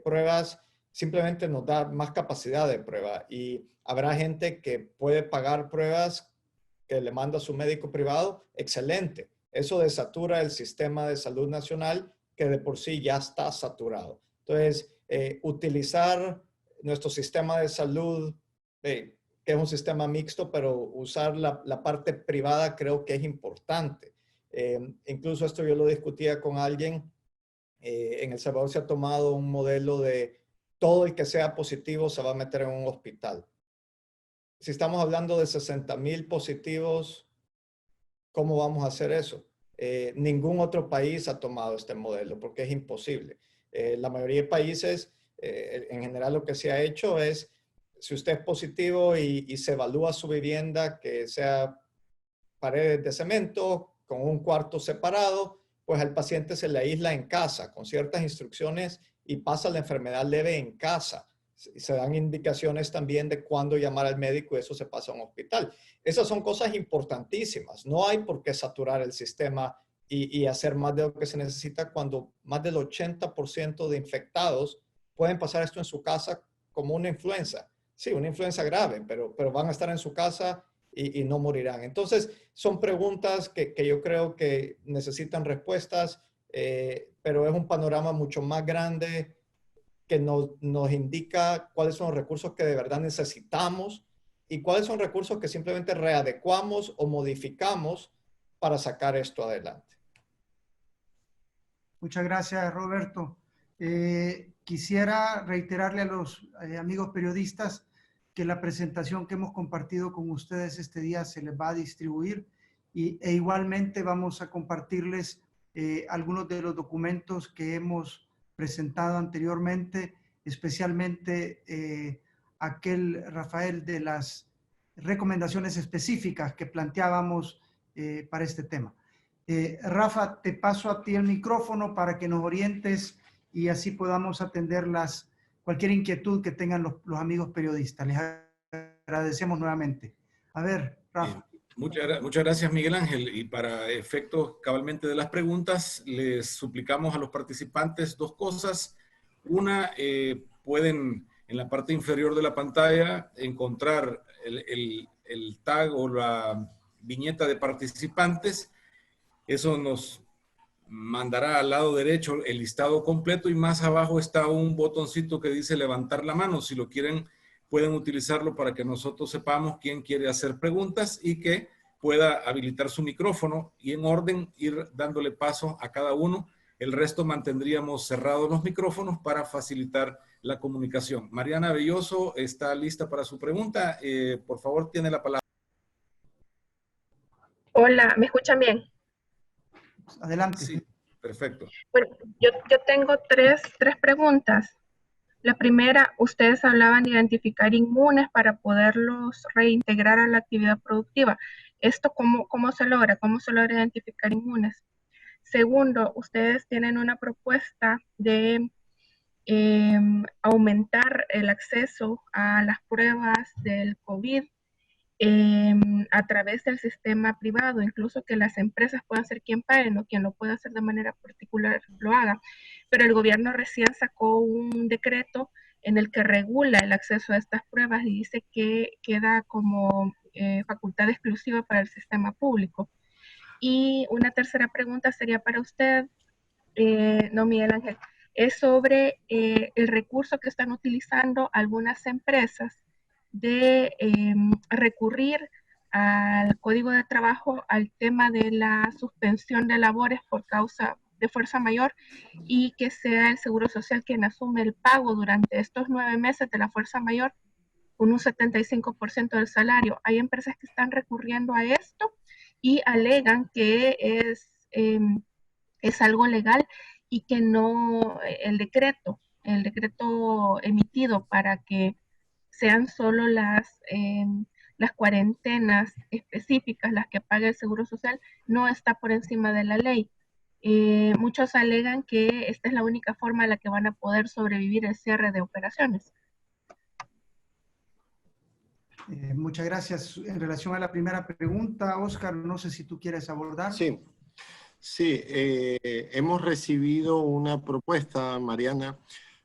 pruebas. Simplemente nos da más capacidad de prueba y habrá gente que puede pagar pruebas que le manda a su médico privado. Excelente. Eso desatura el sistema de salud nacional que de por sí ya está saturado. Entonces, utilizar nuestro sistema de salud, que es un sistema mixto, pero usar la parte privada creo que es importante. Incluso esto yo lo discutía con alguien. En El Salvador se ha tomado un modelo de todo el que sea positivo se va a meter en un hospital. Si estamos hablando de 60,000 positivos, ¿cómo vamos a hacer eso? Ningún otro país ha tomado este modelo porque es imposible. La mayoría de países, en general lo que se ha hecho es, si usted es positivo y se evalúa su vivienda, que sea paredes de cemento, con un cuarto separado, pues al paciente se le aísla en casa con ciertas instrucciones y pasa la enfermedad leve en casa. Se dan indicaciones también de cuándo llamar al médico y eso se pasa a un hospital. Esas son cosas importantísimas. No hay por qué saturar el sistema y hacer más de lo que se necesita cuando más del 80% de infectados pueden pasar esto en su casa como una influenza. Sí, una influenza grave, pero van a estar en su casa y no morirán. Entonces, son preguntas que yo creo que necesitan respuestas, pero es un panorama mucho más grande que nos indica cuáles son los recursos que de verdad necesitamos y cuáles son recursos que simplemente readecuamos o modificamos para sacar esto adelante. Muchas gracias, Roberto. Quisiera reiterarle a los amigos periodistas que la presentación que hemos compartido con ustedes este día se les va a distribuir e igualmente vamos a compartirles algunos de los documentos que hemos presentado anteriormente, especialmente aquel, Rafael, de las recomendaciones específicas que planteábamos para este tema. Rafa, te paso a ti el micrófono para que nos orientes y así podamos atender cualquier inquietud que tengan los amigos periodistas. Les agradecemos nuevamente. A ver, Rafa. Muchas gracias, Miguel Ángel. Y para efectos cabalmente de las preguntas, les suplicamos a los participantes 2 cosas. Una, pueden en la parte inferior de la pantalla encontrar el tag o la viñeta de participantes. Eso nos mandará al lado derecho el listado completo y más abajo está un botoncito que dice levantar la mano. Si lo quieren, pueden utilizarlo para que nosotros sepamos quién quiere hacer preguntas y que pueda habilitar su micrófono y en orden ir dándole paso a cada uno. El resto mantendríamos cerrados los micrófonos para facilitar la comunicación. Mariana Belloso está lista para su pregunta. Por favor, tiene la palabra. Hola, ¿me escuchan bien? Adelante. Sí, perfecto. Bueno, yo tengo tres preguntas. La primera, ustedes hablaban de identificar inmunes para poderlos reintegrar a la actividad productiva. ¿Esto cómo se logra? ¿Cómo se logra identificar inmunes? Segundo, ustedes tienen una propuesta de aumentar el acceso a las pruebas del COVID. a través del sistema privado, incluso que las empresas puedan ser quien paguen o quien lo pueda hacer de manera particular lo haga. Pero el gobierno recién sacó un decreto en el que regula el acceso a estas pruebas y dice que queda como facultad exclusiva para el sistema público. Y una tercera pregunta sería para usted, no Miguel Ángel, es sobre el recurso que están utilizando algunas empresas de recurrir al Código de Trabajo al tema de la suspensión de labores por causa de fuerza mayor y que sea el Seguro Social quien asume el pago durante estos 9 meses de la fuerza mayor con un 75% del salario. Hay empresas que están recurriendo a esto y alegan que es algo legal y que no, el decreto emitido para que sean solo las cuarentenas específicas las que paga el Seguro Social, no está por encima de la ley. Muchos alegan que esta es la única forma en la que van a poder sobrevivir el cierre de operaciones. Muchas gracias. En relación a la primera pregunta, Oscar, no sé si tú quieres abordar. Sí, sí. Hemos recibido una propuesta, Mariana,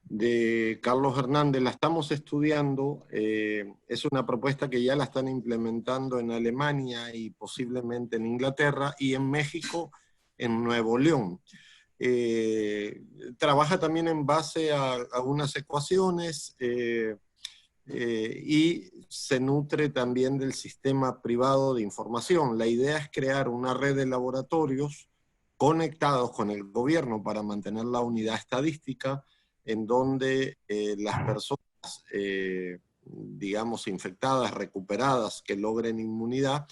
de Carlos Hernández. La estamos estudiando. Es una propuesta que ya la están implementando en Alemania y posiblemente en Inglaterra y en México, en Nuevo León. Trabaja también en base a unas ecuaciones y se nutre también del sistema privado de información. La idea es crear una red de laboratorios conectados con el gobierno para mantener la unidad estadística en donde las personas, digamos, infectadas, recuperadas, que logren inmunidad,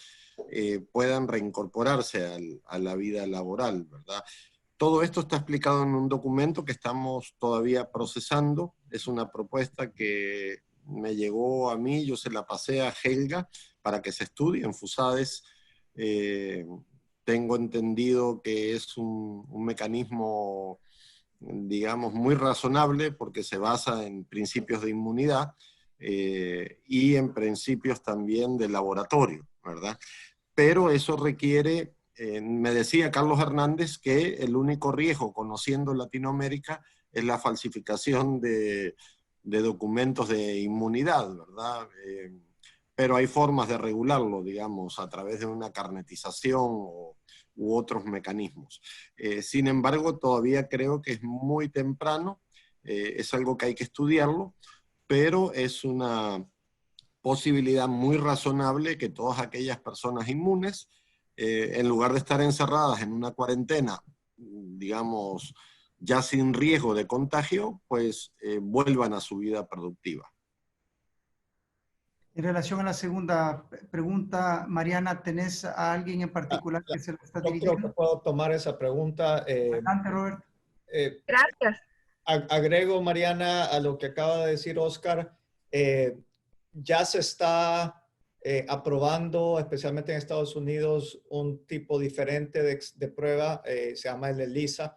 puedan reincorporarse a la vida laboral, ¿verdad? Todo esto está explicado en un documento que estamos todavía procesando. Es una propuesta que me llegó a mí, yo se la pasé a Helga para que se estudie en FUSADES. Tengo entendido que es un mecanismo, digamos, muy razonable porque se basa en principios de inmunidad y en principios también de laboratorio, ¿verdad? Pero eso requiere, me decía Carlos Hernández, que el único riesgo, conociendo Latinoamérica, es la falsificación de documentos de inmunidad, ¿verdad? Pero hay formas de regularlo, digamos, a través de una carnetización u otros mecanismos. Sin embargo, todavía creo que es muy temprano, es algo que hay que estudiarlo, pero es una posibilidad muy razonable que todas aquellas personas inmunes, en lugar de estar encerradas en una cuarentena, digamos, ya sin riesgo de contagio, pues vuelvan a su vida productiva. En relación a la segunda pregunta, Mariana, ¿tenés a alguien en particular que se la está dirigiendo? Yo creo que puedo tomar esa pregunta. Adelante, Robert. Gracias. Agrego, Mariana, a lo que acaba de decir Oscar. Ya se está aprobando, especialmente en Estados Unidos, un tipo diferente de prueba, se llama el ELISA,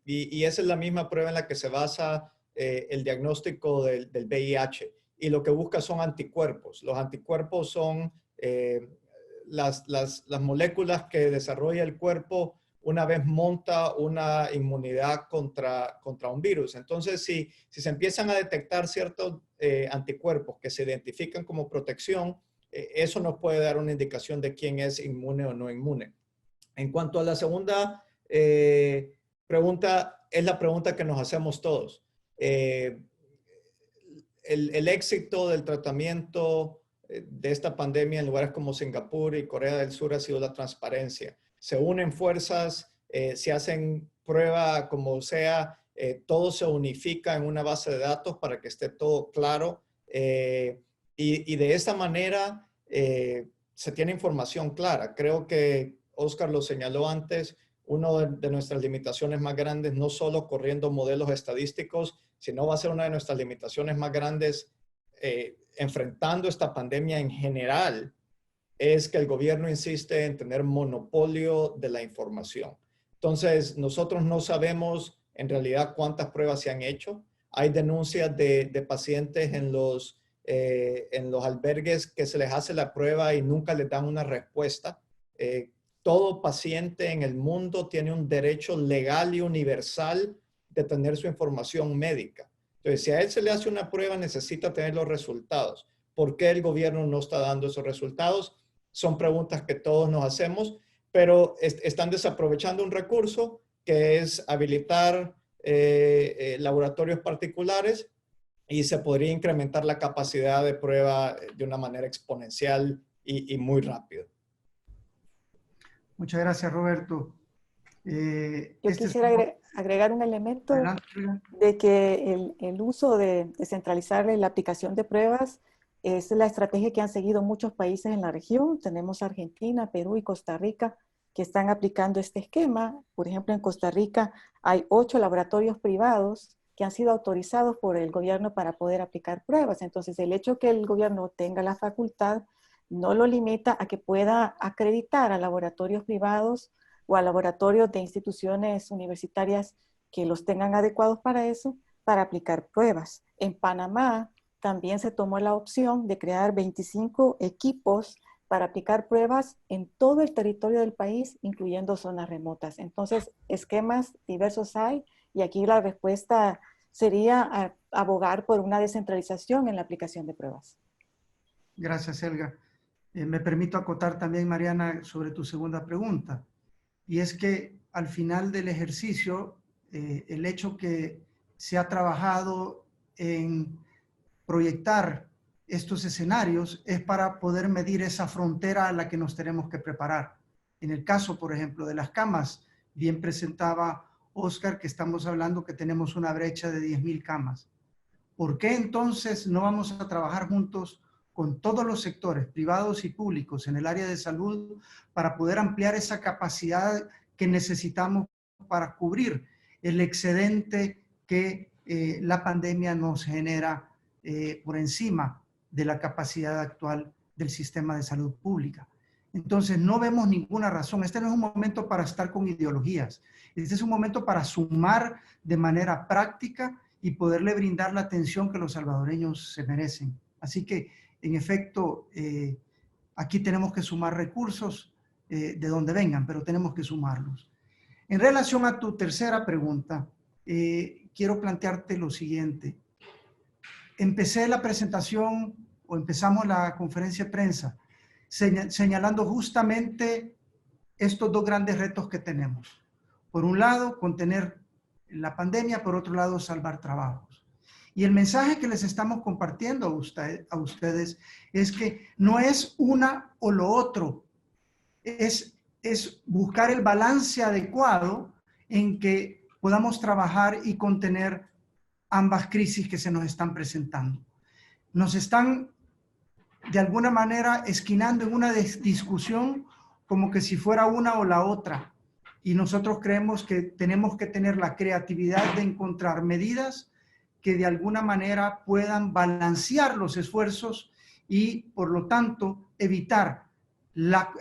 y esa es la misma prueba en la que se basa el diagnóstico del VIH, y lo que busca son anticuerpos. Los anticuerpos son las moléculas que desarrolla el cuerpo una vez monta una inmunidad contra un virus. Entonces, si se empiezan a detectar ciertos anticuerpos que se identifican como protección, eso nos puede dar una indicación de quién es inmune o no inmune. En cuanto a la segunda pregunta, es la pregunta que nos hacemos todos. El éxito del tratamiento de esta pandemia en lugares como Singapur y Corea del Sur ha sido la transparencia. Se unen fuerzas, se hacen pruebas como sea, todo se unifica en una base de datos para que esté todo claro y de esta manera se tiene información clara. Creo que Oscar lo señaló antes, una de nuestras limitaciones más grandes, no solo corriendo modelos estadísticos, sino va a ser una de nuestras limitaciones más grandes enfrentando esta pandemia en general, es que el gobierno insiste en tener monopolio de la información. Entonces, nosotros no sabemos en realidad cuántas pruebas se han hecho. Hay denuncias de pacientes en los en los albergues que se les hace la prueba y nunca les dan una respuesta. Todo paciente en el mundo tiene un derecho legal y universal de tener su información médica. Entonces, si a él se le hace una prueba, necesita tener los resultados. ¿Por qué el gobierno no está dando esos resultados? Son preguntas que todos nos hacemos, pero están desaprovechando un recurso que es habilitar laboratorios particulares, y se podría incrementar la capacidad de prueba de una manera exponencial y muy rápida. Muchas gracias, Roberto. Yo quisiera agregar un elemento de que el uso de descentralizar la aplicación de pruebas es la estrategia que han seguido muchos países en la región. Tenemos Argentina, Perú y Costa Rica que están aplicando este esquema. Por ejemplo, en Costa Rica hay 8 laboratorios privados que han sido autorizados por el gobierno para poder aplicar pruebas. Entonces, el hecho que el gobierno tenga la facultad no lo limita a que pueda acreditar a laboratorios privados o a laboratorios de instituciones universitarias que los tengan adecuados para eso, para aplicar pruebas. En Panamá también se tomó la opción de crear 25 equipos para aplicar pruebas en todo el territorio del país, incluyendo zonas remotas. Entonces, esquemas diversos hay, y aquí la respuesta sería abogar por una descentralización en la aplicación de pruebas. Gracias, Helga. Me permito acotar también, Mariana, sobre tu segunda pregunta. Y es que al final del ejercicio, el hecho que se ha trabajado en proyectar estos escenarios es para poder medir esa frontera a la que nos tenemos que preparar. En el caso, por ejemplo, de las camas, bien presentaba Oscar que estamos hablando que tenemos una brecha de 10,000 camas. ¿Por qué entonces no vamos a trabajar juntos con todos los sectores, privados y públicos, en el área de salud para poder ampliar esa capacidad que necesitamos para cubrir el excedente que la pandemia nos genera por encima de la capacidad actual del sistema de salud pública? Entonces, no vemos ninguna razón. Este no es un momento para estar con ideologías. Este es un momento para sumar de manera práctica y poderle brindar la atención que los salvadoreños se merecen. Así que, en efecto, aquí tenemos que sumar recursos de donde vengan, pero tenemos que sumarlos. En relación a tu tercera pregunta, quiero plantearte lo siguiente. Empecé la presentación o empezamos la conferencia de prensa señalando justamente estos dos grandes retos que tenemos. Por un lado, contener la pandemia, por otro lado, salvar trabajos. Y el mensaje que les estamos compartiendo a ustedes es que no es una o lo otro, es buscar el balance adecuado en que podamos trabajar y contener ambas crisis que se nos están presentando. Nos están de alguna manera esquinando en una discusión como que si fuera una o la otra. Y nosotros creemos que tenemos que tener la creatividad de encontrar medidas que de alguna manera puedan balancear los esfuerzos y, por lo tanto, evitar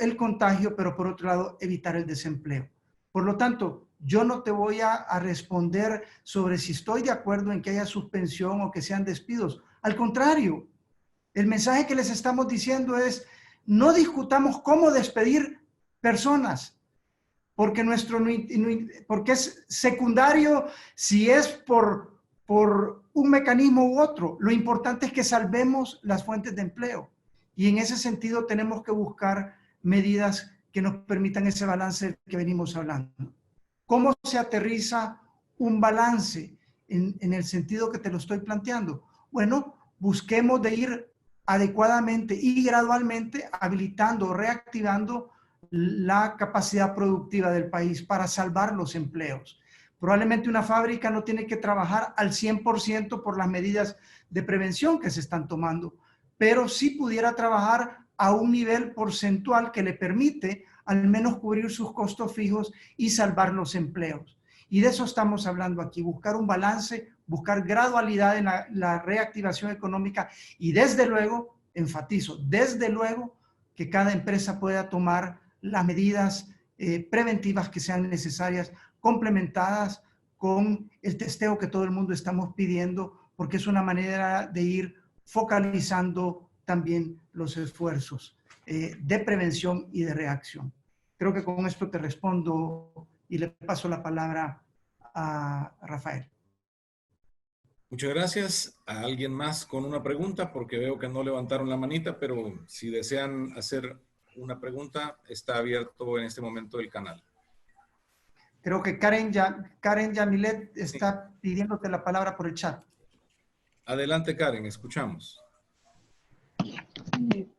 el contagio, pero por otro lado, evitar el desempleo. Por lo tanto, yo no te voy a responder sobre si estoy de acuerdo en que haya suspensión o que sean despidos. Al contrario, el mensaje que les estamos diciendo es, no discutamos cómo despedir personas, porque porque es secundario si es por un mecanismo u otro. Lo importante es que salvemos las fuentes de empleo. Y en ese sentido tenemos que buscar medidas que nos permitan ese balance que venimos hablando. ¿Cómo se aterriza un balance en el sentido que te lo estoy planteando? Bueno, busquemos de ir adecuadamente y gradualmente habilitando o reactivando la capacidad productiva del país para salvar los empleos. Probablemente una fábrica no tiene que trabajar al 100% por las medidas de prevención que se están tomando, pero sí pudiera trabajar a un nivel porcentual que le permite al menos cubrir sus costos fijos y salvar los empleos. Y de eso estamos hablando aquí, buscar un balance, buscar gradualidad en la reactivación económica y desde luego, enfatizo, desde luego que cada empresa pueda tomar las medidas preventivas que sean necesarias, complementadas con el testeo que todo el mundo estamos pidiendo, porque es una manera de ir focalizando también los esfuerzos de prevención y de reacción. Creo que con esto te respondo y le paso la palabra a Rafael. Muchas gracias. ¿A alguien más con una pregunta? Porque veo que no levantaron la manita, pero si desean hacer una pregunta, está abierto en este momento el canal. Creo que Karen Yamilet está pidiéndote la palabra por el chat. Adelante, Karen, escuchamos.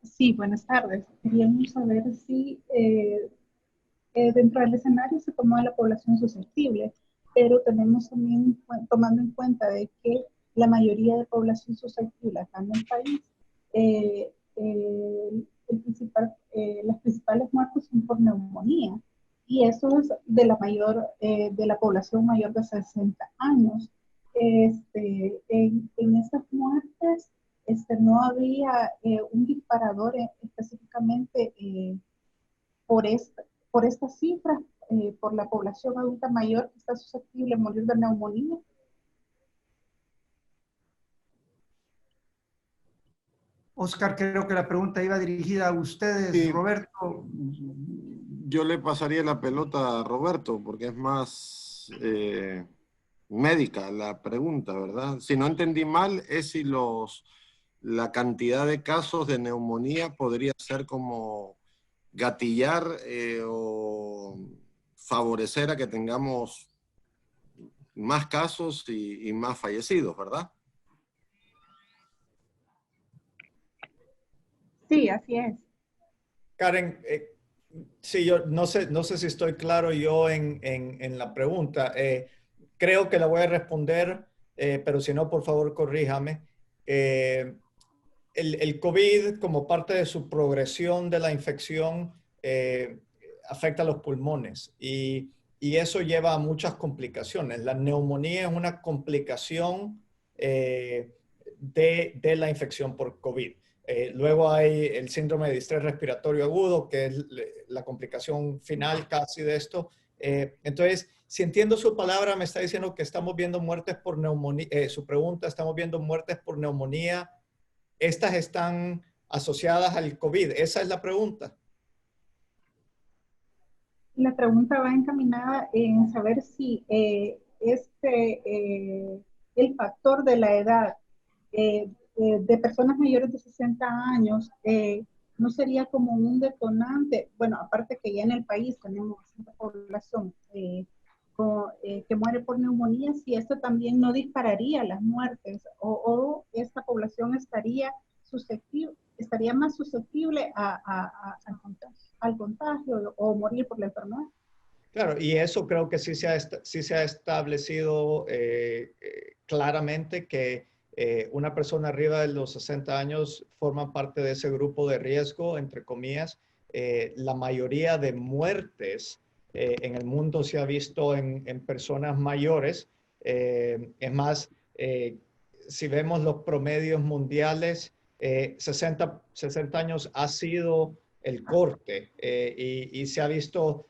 Sí, buenas tardes. Queríamos saber si dentro del escenario se tomó a la población susceptible, pero tenemos también, tomando en cuenta de que la mayoría de población susceptible acá en el país, las principales muertes son por neumonía, y eso es de la población mayor de 60 años. En estas muertes, no había un disparador específicamente por estas cifras, por la población adulta mayor que está susceptible a morir de neumonía. Oscar, creo que la pregunta iba dirigida a ustedes, Sí. Roberto. Yo le pasaría la pelota a Roberto, porque es más médica la pregunta, ¿verdad? Si no entendí mal, es si la cantidad de casos de neumonía podría ser como gatillar o favorecer a que tengamos más casos y más fallecidos, ¿verdad? Sí, así es. Karen, sí, yo no sé si estoy claro yo en la pregunta. Creo que la voy a responder, pero si no, por favor, corríjame. El COVID, como parte de su progresión de la infección, afecta a los pulmones y eso lleva a muchas complicaciones. La neumonía es una complicación de la infección por COVID. Luego hay el síndrome de distrés respiratorio agudo, que es la complicación final casi de esto. Entonces, si entiendo su palabra, me está diciendo que estamos viendo muertes por neumonía. Su pregunta, estamos viendo muertes por neumonía. ¿Estas están asociadas al COVID? Esa es la pregunta. La pregunta va encaminada en saber si el factor de la edad de personas mayores de 60 años no sería como un detonante. Bueno, aparte que ya en el país tenemos una población que muere por neumonía, si esto también no dispararía las muertes o esta población estaría más susceptible al contagio o morir por la enfermedad. Claro, y eso creo que sí se ha establecido claramente que una persona arriba de los 60 años forma parte de ese grupo de riesgo, entre comillas. La mayoría de muertes en el mundo se ha visto en personas mayores. Es más, si vemos los promedios mundiales, 60 años ha sido el corte y se ha visto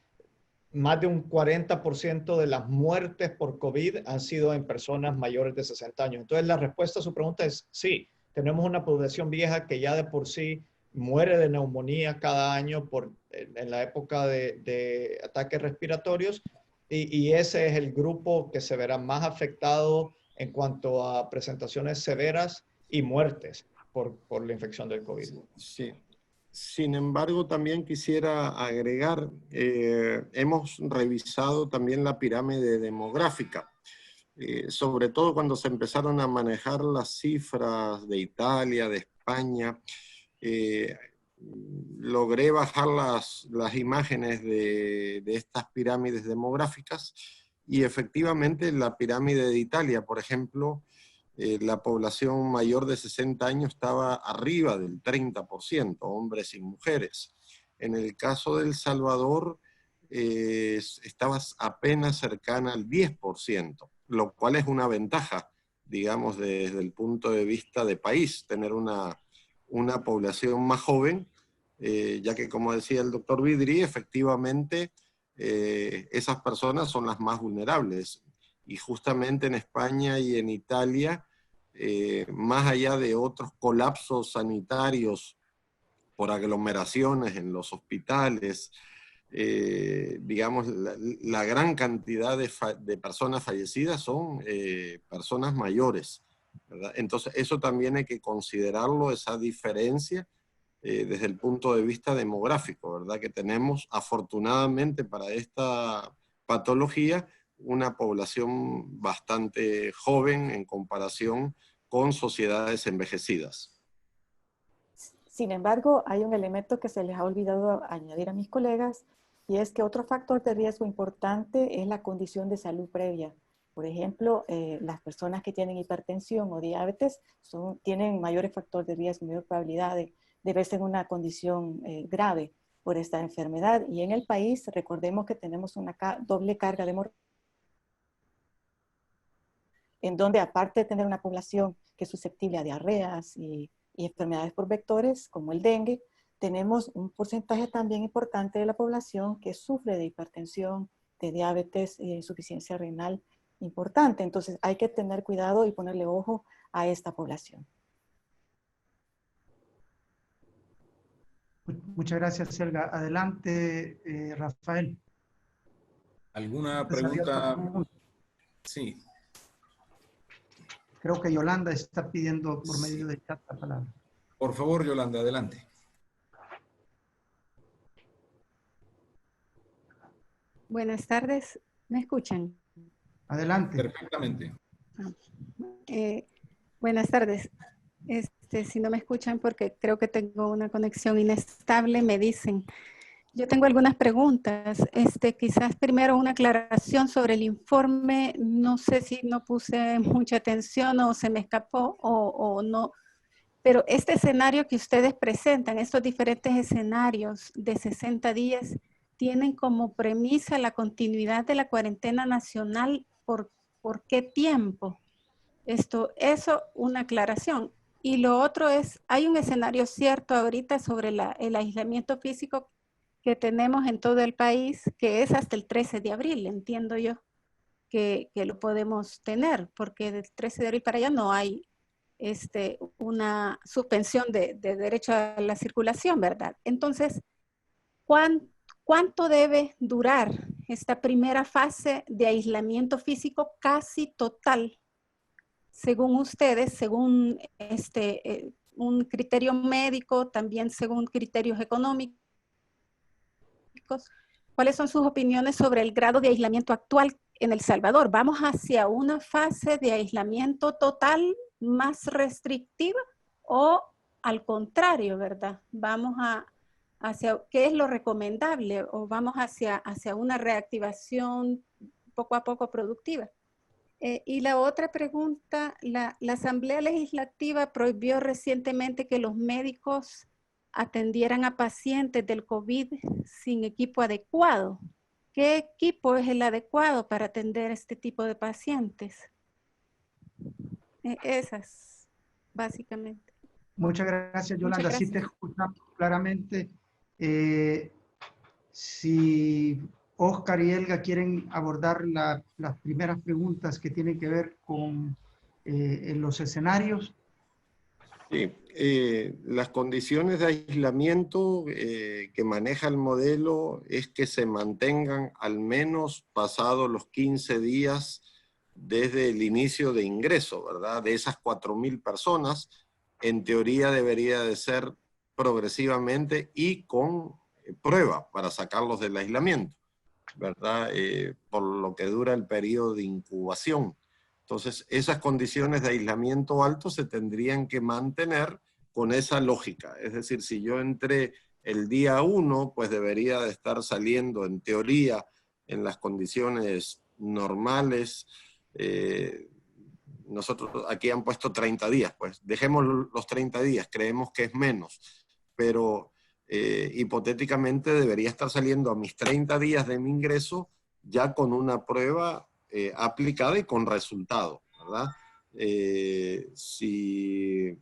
más de un 40% de las muertes por COVID han sido en personas mayores de 60 años. Entonces, la respuesta a su pregunta es sí. Tenemos una población vieja que ya de por sí muere de neumonía cada año en la época de ataques respiratorios y ese es el grupo que se verá más afectado en cuanto a presentaciones severas y muertes por la infección del COVID. Sí. Sin embargo, también quisiera agregar, hemos revisado también la pirámide demográfica, sobre todo cuando se empezaron a manejar las cifras de Italia, de España. Logré bajar las imágenes de estas pirámides demográficas y efectivamente la pirámide de Italia, por ejemplo, la población mayor de 60 años estaba arriba del 30%, hombres y mujeres. En el caso de El Salvador, estaba apenas cercana al 10%, lo cual es una ventaja, digamos, desde el punto de vista de país, tener una población más joven, ya que, como decía el doctor Vidri, efectivamente esas personas son las más vulnerables. Y justamente en España y en Italia más allá de otros colapsos sanitarios por aglomeraciones en los hospitales, digamos, la gran cantidad de personas fallecidas son personas mayores, ¿verdad? Entonces, eso también hay que considerarlo, esa diferencia, desde el punto de vista demográfico, ¿verdad? Que tenemos, afortunadamente para esta patología, una población bastante joven en comparación con sociedades envejecidas. Sin embargo, hay un elemento que se les ha olvidado añadir a mis colegas, y es que otro factor de riesgo importante es la condición de salud previa. Por ejemplo, las personas que tienen hipertensión o diabetes tienen mayores factores de riesgo, mayor probabilidad de verse en una condición grave por esta enfermedad. Y en el país, recordemos que tenemos una doble carga de mortalidad, en donde aparte de tener una población que es susceptible a diarreas y enfermedades por vectores, como el dengue, tenemos un porcentaje también importante de la población que sufre de hipertensión, de diabetes y de insuficiencia renal importante. Entonces hay que tener cuidado y ponerle ojo a esta población. Muchas gracias, Selga. Adelante, Rafael. ¿Alguna pregunta? Sí. Creo que Yolanda está pidiendo por medio de chat la palabra. Por favor, Yolanda, adelante. Buenas tardes, ¿me escuchan? Adelante. Perfectamente. Buenas tardes. Si no me escuchan porque creo que tengo una conexión inestable, me dicen. Yo tengo algunas preguntas. Quizás primero una aclaración sobre el informe. No sé si no puse mucha atención o se me escapó o no. Pero este escenario que ustedes presentan, estos diferentes escenarios de 60 días, tienen como premisa la continuidad de la cuarentena nacional. ¿Por qué tiempo? Eso, una aclaración. Y lo otro es, hay un escenario cierto ahorita sobre el aislamiento físico que tenemos en todo el país, que es hasta el 13 de abril, entiendo yo, que lo podemos tener, porque del 13 de abril para allá no hay una suspensión de derecho a la circulación, ¿verdad? Entonces, ¿cuánto debe durar esta primera fase de aislamiento físico casi total? Según ustedes, según un criterio médico, también según criterios económicos, ¿cuáles son sus opiniones sobre el grado de aislamiento actual en El Salvador? ¿Vamos hacia una fase de aislamiento total más restrictiva o al contrario, verdad? ¿Vamos hacia qué es lo recomendable o vamos hacia una reactivación poco a poco productiva? Y la otra pregunta, la Asamblea Legislativa prohibió recientemente que los médicos atendieran a pacientes del COVID sin equipo adecuado. ¿Qué equipo es el adecuado para atender este tipo de pacientes? Esas, básicamente. Muchas gracias, Yolanda. Muchas gracias. Sí te escuchamos claramente. Si Oscar y Elga quieren abordar las primeras preguntas que tienen que ver con los escenarios. Sí, las condiciones de aislamiento que maneja el modelo es que se mantengan al menos pasados los 15 días desde el inicio de ingreso, ¿verdad? De esas 4.000 personas, en teoría debería de ser progresivamente y con prueba para sacarlos del aislamiento, ¿verdad? Por lo que dura el periodo de incubación. Entonces, esas condiciones de aislamiento alto se tendrían que mantener con esa lógica. Es decir, si yo entré el día 1, pues debería de estar saliendo en teoría en las condiciones normales. Nosotros aquí han puesto 30 días, pues dejemos los 30 días, creemos que es menos, pero hipotéticamente debería estar saliendo a mis 30 días de mi ingreso ya con una prueba aplicada y con resultado, ¿verdad? Si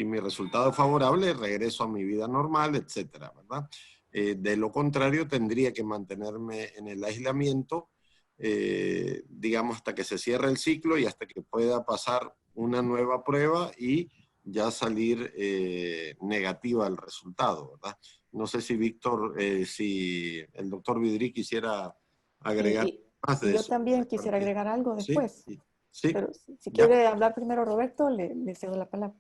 mi resultado es favorable, regreso a mi vida normal, etcétera, ¿verdad? De lo contrario, tendría que mantenerme en el aislamiento, digamos, hasta que se cierre el ciclo y hasta que pueda pasar una nueva prueba y ya salir negativa el resultado, ¿verdad? No sé si Víctor, si el doctor Vidri quisiera agregar más de yo eso. también quisiera agregar algo después. Sí, sí. Pero si quiere hablar primero Roberto, le cedo la palabra.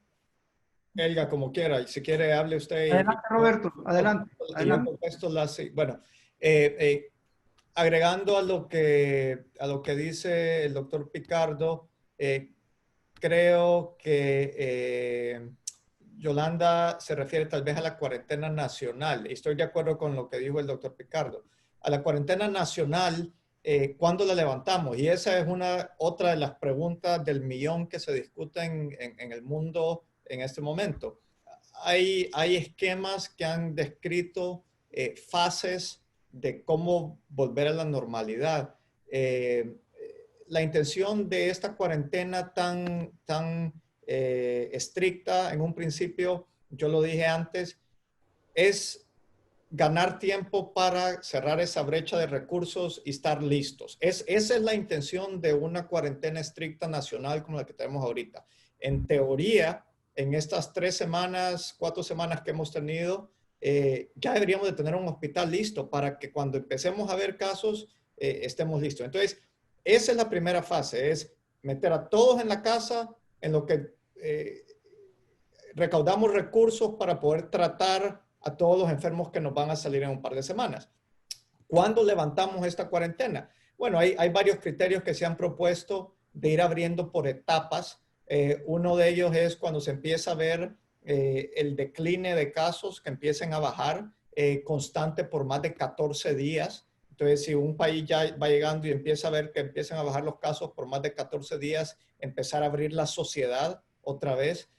Elga, como quiera. Si quiere, hable usted. Adelante, Roberto. Adelante. Yo contesto bueno, agregando a lo que dice el doctor Picardo, creo que Yolanda se refiere tal vez a la cuarentena nacional. Estoy de acuerdo con lo que dijo el doctor Picardo. A la cuarentena nacional, ¿cuándo la levantamos? Y esa es otra de las preguntas del millón que se discuten en el mundo en este momento. Hay esquemas que han descrito fases de cómo volver a la normalidad. La intención de esta cuarentena tan estricta en un principio, yo lo dije antes, es ganar tiempo para cerrar esa brecha de recursos y estar listos. Esa es la intención de una cuarentena estricta nacional como la que tenemos ahorita. En teoría, en estas 3 semanas, 4 semanas que hemos tenido, ya deberíamos de tener un hospital listo para que cuando empecemos a ver casos, estemos listos. Entonces, esa es la primera fase, es meter a todos en la casa, en lo que recaudamos recursos para poder tratar a todos los enfermos que nos van a salir en un par de semanas. ¿Cuándo levantamos esta cuarentena? Bueno, hay varios criterios que se han propuesto de ir abriendo por etapas. Uno de ellos es cuando se empieza a ver el decline de casos que empiecen a bajar constante por más de 14 días. Entonces, si un país ya va llegando y empieza a ver que empiezan a bajar los casos por más de 14 días, empezar a abrir la sociedad otra vez.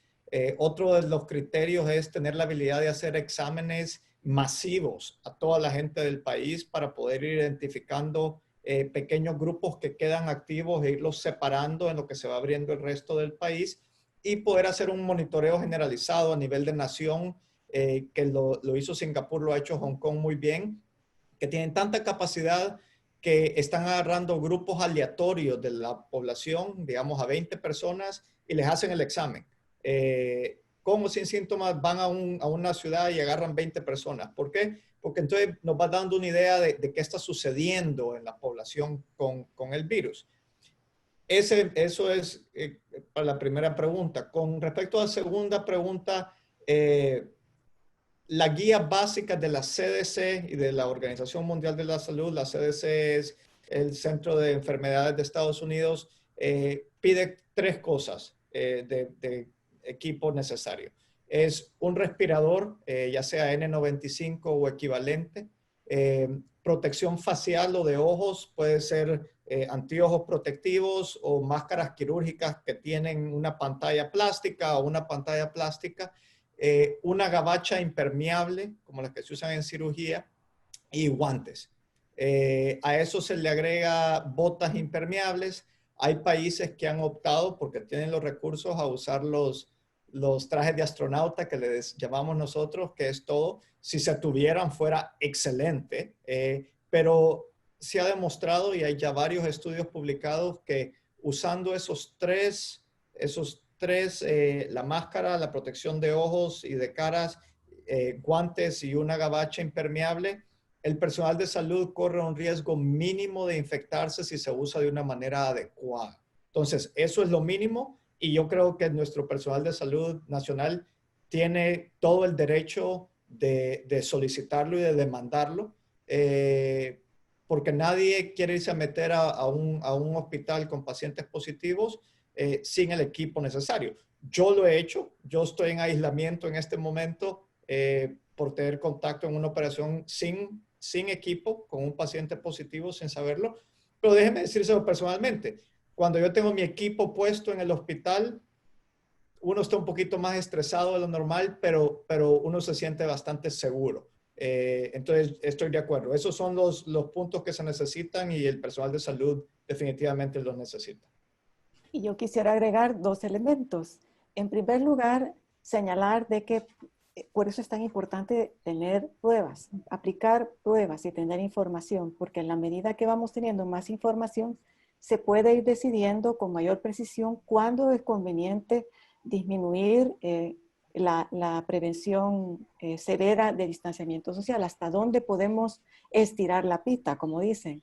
Otro de los criterios es tener la habilidad de hacer exámenes masivos a toda la gente del país para poder ir identificando pequeños grupos que quedan activos e irlos separando en lo que se va abriendo el resto del país y poder hacer un monitoreo generalizado a nivel de nación, que lo hizo Singapur, lo ha hecho Hong Kong muy bien, que tienen tanta capacidad que están agarrando grupos aleatorios de la población, digamos a 20 personas, y les hacen el examen. Como sin síntomas van a una ciudad y agarran 20 personas. ¿Por qué? Porque entonces nos va dando una idea de qué está sucediendo en la población con el virus. Eso es para la primera pregunta. Con respecto a la segunda pregunta, la guía básica de la CDC y de la Organización Mundial de la Salud, la CDC es el Centro de Enfermedades de Estados Unidos, pide 3 cosas de equipo necesario. Es un respirador, ya sea N95 o equivalente, protección facial o de ojos, puede ser anteojos protectivos o máscaras quirúrgicas que tienen una pantalla plástica o una pantalla plástica, una gabacha impermeable, como las que se usan en cirugía, y guantes. A eso se le agrega botas impermeables. Hay países que han optado, porque tienen los recursos, a usar los trajes de astronauta que les llamamos nosotros, que es todo. Si se tuvieran fuera excelente, pero se ha demostrado y hay ya varios estudios publicados que usando esos tres, la máscara, la protección de ojos y de caras, guantes y una gabacha impermeable, el personal de salud corre un riesgo mínimo de infectarse si se usa de una manera adecuada. Entonces, eso es lo mínimo y yo creo que nuestro personal de salud nacional tiene todo el derecho de solicitarlo y de demandarlo, porque nadie quiere irse a meter a un hospital con pacientes positivos sin el equipo necesario. Yo lo he hecho, yo estoy en aislamiento en este momento por tener contacto en una operación sin equipo, con un paciente positivo sin saberlo, pero déjeme decírselo personalmente. Cuando yo tengo mi equipo puesto en el hospital, uno está un poquito más estresado de lo normal, pero uno se siente bastante seguro. Entonces, estoy de acuerdo. Esos son los puntos que se necesitan y el personal de salud definitivamente los necesita. Y yo quisiera agregar 2 elementos. En primer lugar, señalar de que por eso es tan importante tener pruebas, aplicar pruebas y tener información, porque en la medida que vamos teniendo más información, se puede ir decidiendo con mayor precisión cuándo es conveniente disminuir la prevención severa de distanciamiento social, hasta dónde podemos estirar la pita, como dicen.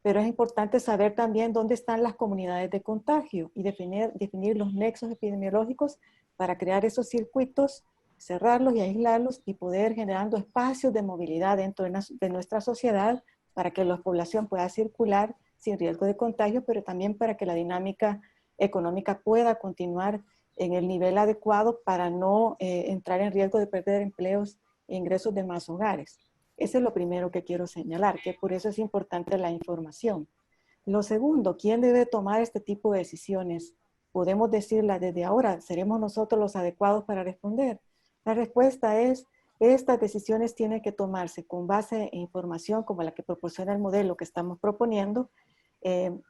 Pero es importante saber también dónde están las comunidades de contagio y definir los nexos epidemiológicos para crear esos circuitos, cerrarlos y aislarlos y poder generando espacios de movilidad dentro de nuestra sociedad para que la población pueda circular sin riesgo de contagio, pero también para que la dinámica económica pueda continuar en el nivel adecuado para no entrar en riesgo de perder empleos e ingresos de más hogares. Eso es lo primero que quiero señalar, que por eso es importante la información. Lo segundo, ¿quién debe tomar este tipo de decisiones? Podemos decirla desde ahora, ¿seremos nosotros los adecuados para responder? La respuesta es, estas decisiones tienen que tomarse con base en información como la que proporciona el modelo que estamos proponiendo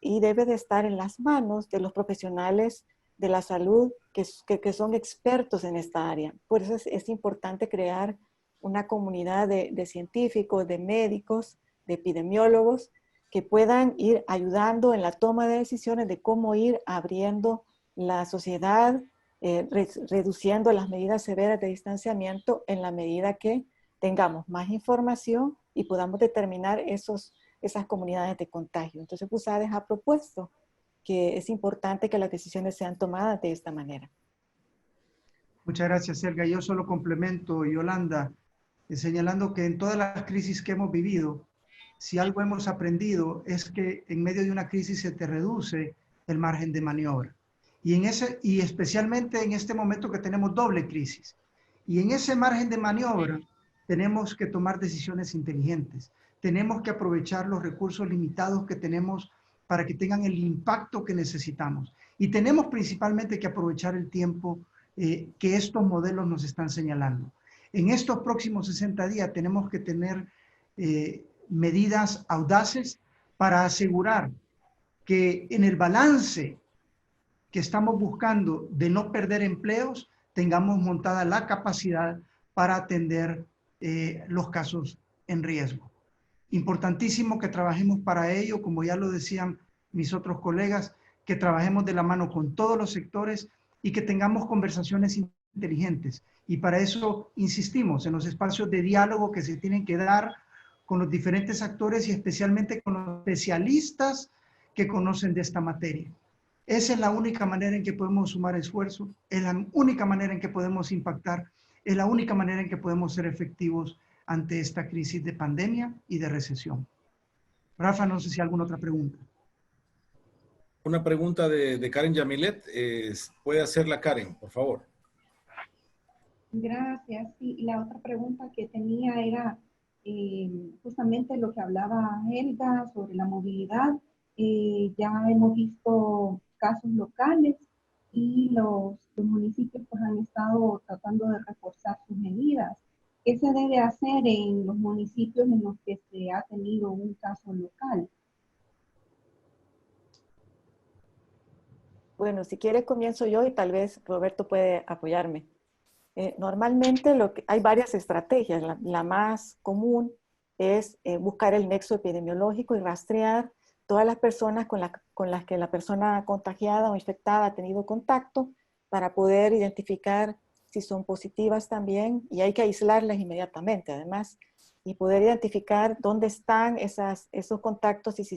y debe de estar en las manos de los profesionales de la salud que son expertos en esta área. Por eso es importante crear una comunidad de científicos, de médicos, de epidemiólogos que puedan ir ayudando en la toma de decisiones de cómo ir abriendo la sociedad, reduciendo las medidas severas de distanciamiento en la medida que tengamos más información y podamos determinar esas comunidades de contagio. Entonces, USAID ha propuesto que es importante que las decisiones sean tomadas de esta manera. Muchas gracias, Helga. Yo solo complemento, Yolanda, señalando que en todas las crisis que hemos vivido, si algo hemos aprendido es que en medio de una crisis se te reduce el margen de maniobra. Y especialmente en este momento que tenemos doble crisis. Y en ese margen de maniobra tenemos que tomar decisiones inteligentes. Tenemos que aprovechar los recursos limitados que tenemos para que tengan el impacto que necesitamos. Y tenemos principalmente que aprovechar el tiempo que estos modelos nos están señalando. En estos próximos 60 días tenemos que tener medidas audaces para asegurar que en el balance que estamos buscando de no perder empleos, tengamos montada la capacidad para atender los casos en riesgo. Importantísimo que trabajemos para ello, como ya lo decían mis otros colegas, que trabajemos de la mano con todos los sectores y que tengamos conversaciones inteligentes. Y para eso insistimos en los espacios de diálogo que se tienen que dar con los diferentes actores y especialmente con los especialistas que conocen de esta materia. Esa es la única manera en que podemos sumar esfuerzo, es la única manera en que podemos impactar, es la única manera en que podemos ser efectivos ante esta crisis de pandemia y de recesión. Rafa, no sé si hay alguna otra pregunta. Una pregunta de Karen Yamilet. ¿Puede hacerla Karen, por favor? Gracias. Sí, la otra pregunta que tenía era justamente lo que hablaba Helga sobre la movilidad. Ya hemos visto casos locales y los municipios pues, han estado tratando de reforzar sus medidas. ¿Qué se debe hacer en los municipios en los que se ha tenido un caso local? Bueno, si quiere comienzo yo y tal vez Roberto puede apoyarme. Normalmente hay varias estrategias. La más común es buscar el nexo epidemiológico y rastrear todas las personas con las que la persona contagiada o infectada ha tenido contacto para poder identificar si son positivas también, y hay que aislarlas inmediatamente además, y poder identificar dónde están esos contactos y si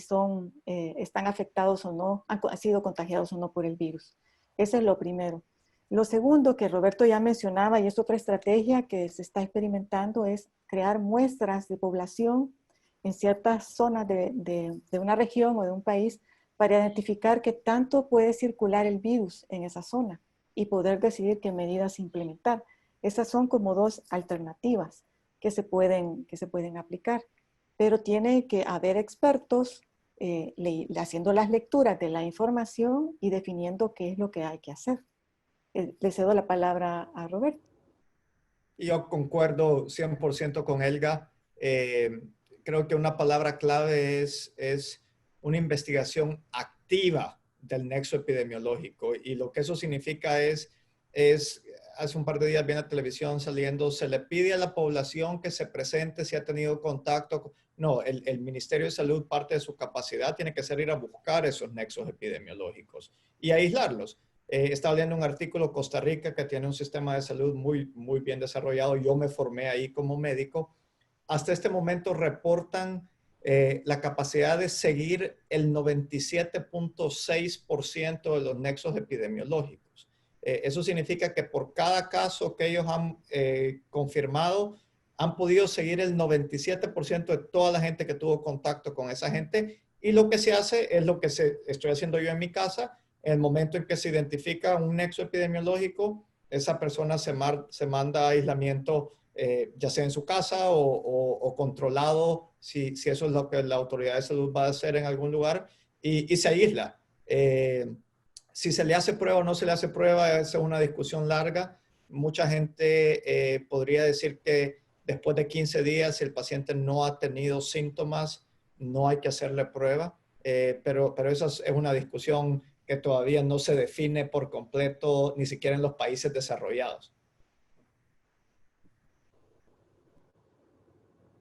están afectados o no, han sido contagiados o no por el virus. Eso es lo primero. Lo segundo que Roberto ya mencionaba, y es otra estrategia que se está experimentando, es crear muestras de población en ciertas zonas de una región o de un país para identificar qué tanto puede circular el virus en esa zona y poder decidir qué medidas implementar. Esas son como dos alternativas que se pueden aplicar, pero tiene que haber expertos haciendo las lecturas de la información y definiendo qué es lo que hay que hacer. Le cedo la palabra a Roberto. Yo concuerdo 100% con Helga. Creo que una palabra clave es una investigación activa del nexo epidemiológico, y lo que eso significa es hace un par de días vi en la televisión saliendo, se le pide a la población que se presente si ha tenido contacto. No, el Ministerio de Salud, parte de su capacidad tiene que ser ir a buscar esos nexos epidemiológicos y aislarlos. Estaba leyendo un artículo, Costa Rica, que tiene un sistema de salud muy, muy bien desarrollado. Yo me formé ahí como médico. Hasta este momento reportan la capacidad de seguir el 97.6% de los nexos epidemiológicos. Eso significa que por cada caso que ellos han confirmado, han podido seguir el 97% de toda la gente que tuvo contacto con esa gente. Y lo que se hace es lo que estoy haciendo yo en mi casa. En el momento en que se identifica un nexo epidemiológico, esa persona se manda a aislamiento, ya sea en su casa o controlado, si eso es lo que la autoridad de salud va a hacer en algún lugar, y se aísla. Si se le hace prueba o no se le hace prueba, esa es una discusión larga. Mucha gente podría decir que después de 15 días, si el paciente no ha tenido síntomas, no hay que hacerle prueba, pero esa es una discusión que todavía no se define por completo, ni siquiera en los países desarrollados.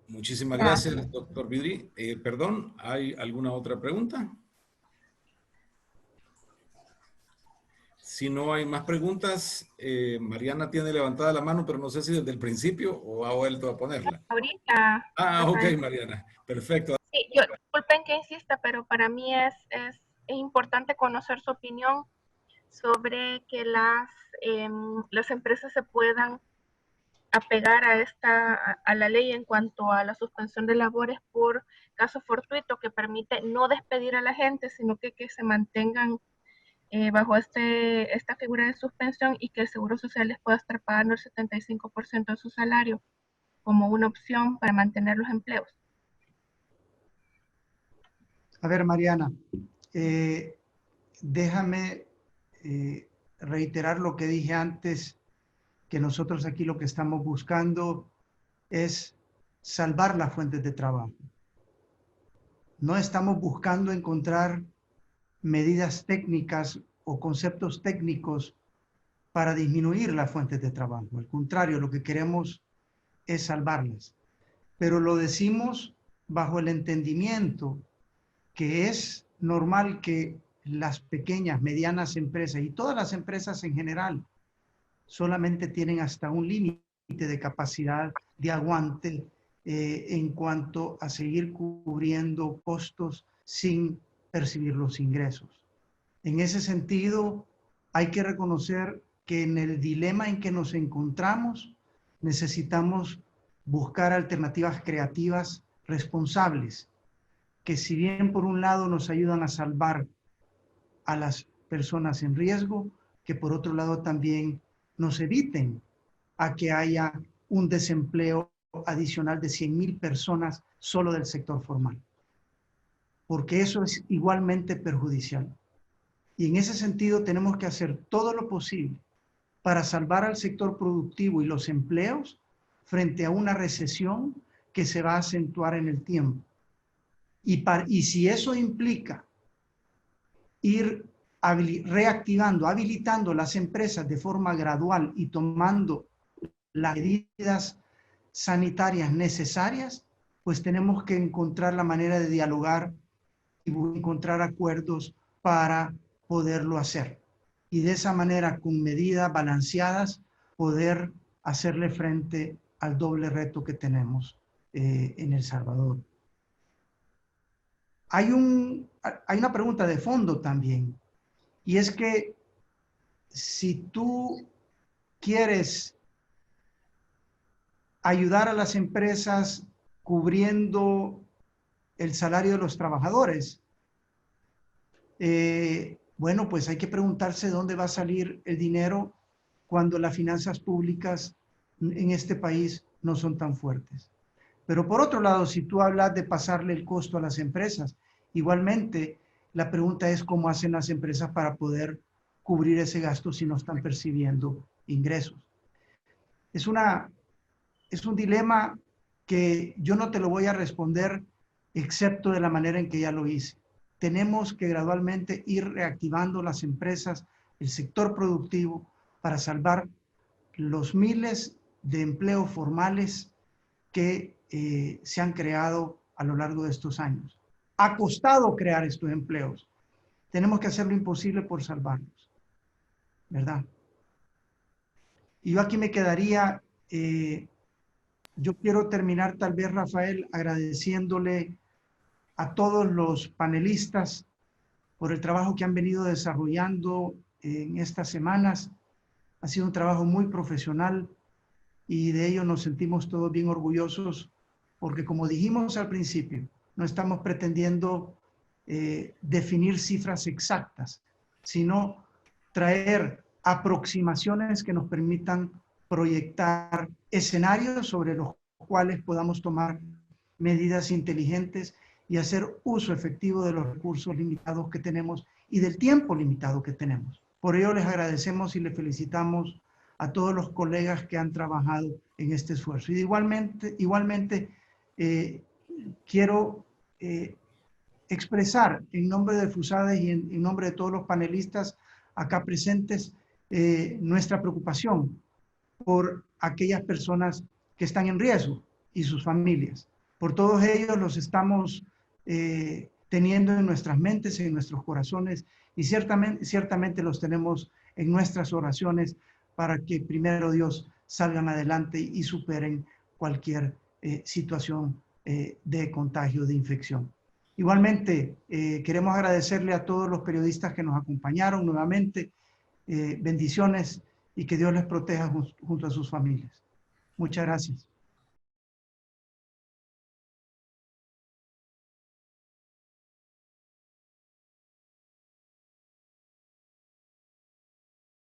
Muchísimas gracias, doctor Vidri. Perdón, ¿hay alguna otra pregunta? Si no hay más preguntas, Mariana tiene levantada la mano, pero no sé si desde el principio o ha vuelto a ponerla. Ahorita. Ah, ok, Mariana. Perfecto. Sí, disculpen que insista, pero para mí es importante conocer su opinión sobre que las empresas se puedan apegar a la ley en cuanto a la suspensión de labores por caso fortuito, que permite no despedir a la gente, sino que se mantengan bajo esta figura de suspensión y que el Seguro Social les pueda estar pagando el 75% de su salario como una opción para mantener los empleos. A ver, Mariana, déjame reiterar lo que dije antes, que nosotros aquí lo que estamos buscando es salvar las fuentes de trabajo. No estamos buscando encontrar medidas técnicas o conceptos técnicos para disminuir las fuentes de trabajo. Al contrario, lo que queremos es salvarlas. Pero lo decimos bajo el entendimiento que es normal que las pequeñas, medianas empresas y todas las empresas en general solamente tienen hasta un límite de capacidad de aguante en cuanto a seguir cubriendo costos sin percibir los ingresos. En ese sentido, hay que reconocer que en el dilema en que nos encontramos, necesitamos buscar alternativas creativas responsables, que si bien por un lado nos ayudan a salvar a las personas en riesgo, que por otro lado también nos eviten a que haya un desempleo adicional de 100,000 personas solo del sector formal, porque eso es igualmente perjudicial. Y en ese sentido tenemos que hacer todo lo posible para salvar al sector productivo y los empleos frente a una recesión que se va a acentuar en el tiempo. Y si eso implica ir habilitando las empresas de forma gradual y tomando las medidas sanitarias necesarias, pues tenemos que encontrar la manera de dialogar y encontrar acuerdos para poderlo hacer. Y de esa manera, con medidas balanceadas, poder hacerle frente al doble reto que tenemos en El Salvador. Hay una pregunta de fondo también, y es que si tú quieres ayudar a las empresas cubriendo el salario de los trabajadores, bueno, pues hay que preguntarse dónde va a salir el dinero cuando las finanzas públicas en este país no son tan fuertes. Pero por otro lado, si tú hablas de pasarle el costo a las empresas, igualmente la pregunta es cómo hacen las empresas para poder cubrir ese gasto si no están percibiendo ingresos. Es un dilema que yo no te lo voy a responder excepto de la manera en que ya lo hice. Tenemos que gradualmente ir reactivando las empresas, el sector productivo, para salvar los miles de empleos formales que se han creado a lo largo de estos años. Ha costado crear estos empleos. Tenemos que hacer lo imposible por salvarlos, ¿verdad? Y yo aquí me quedaría, yo quiero terminar tal vez, Rafael, agradeciéndole a todos los panelistas por el trabajo que han venido desarrollando en estas semanas. Ha sido un trabajo muy profesional y de ello nos sentimos todos bien orgullosos porque, como dijimos al principio, no estamos pretendiendo definir cifras exactas, sino traer aproximaciones que nos permitan proyectar escenarios sobre los cuales podamos tomar medidas inteligentes y hacer uso efectivo de los recursos limitados que tenemos y del tiempo limitado que tenemos. Por ello les agradecemos y les felicitamos a todos los colegas que han trabajado en este esfuerzo. Y igualmente quiero expresar en nombre de FUSADES y en nombre de todos los panelistas acá presentes nuestra preocupación por aquellas personas que están en riesgo y sus familias. Por todos ellos los estamos teniendo en nuestras mentes, en nuestros corazones y ciertamente los tenemos en nuestras oraciones para que primero Dios salgan adelante y superen cualquier situación de contagio, de infección. Igualmente, queremos agradecerle a todos los periodistas que nos acompañaron nuevamente. Bendiciones y que Dios les proteja junto a sus familias. Muchas gracias.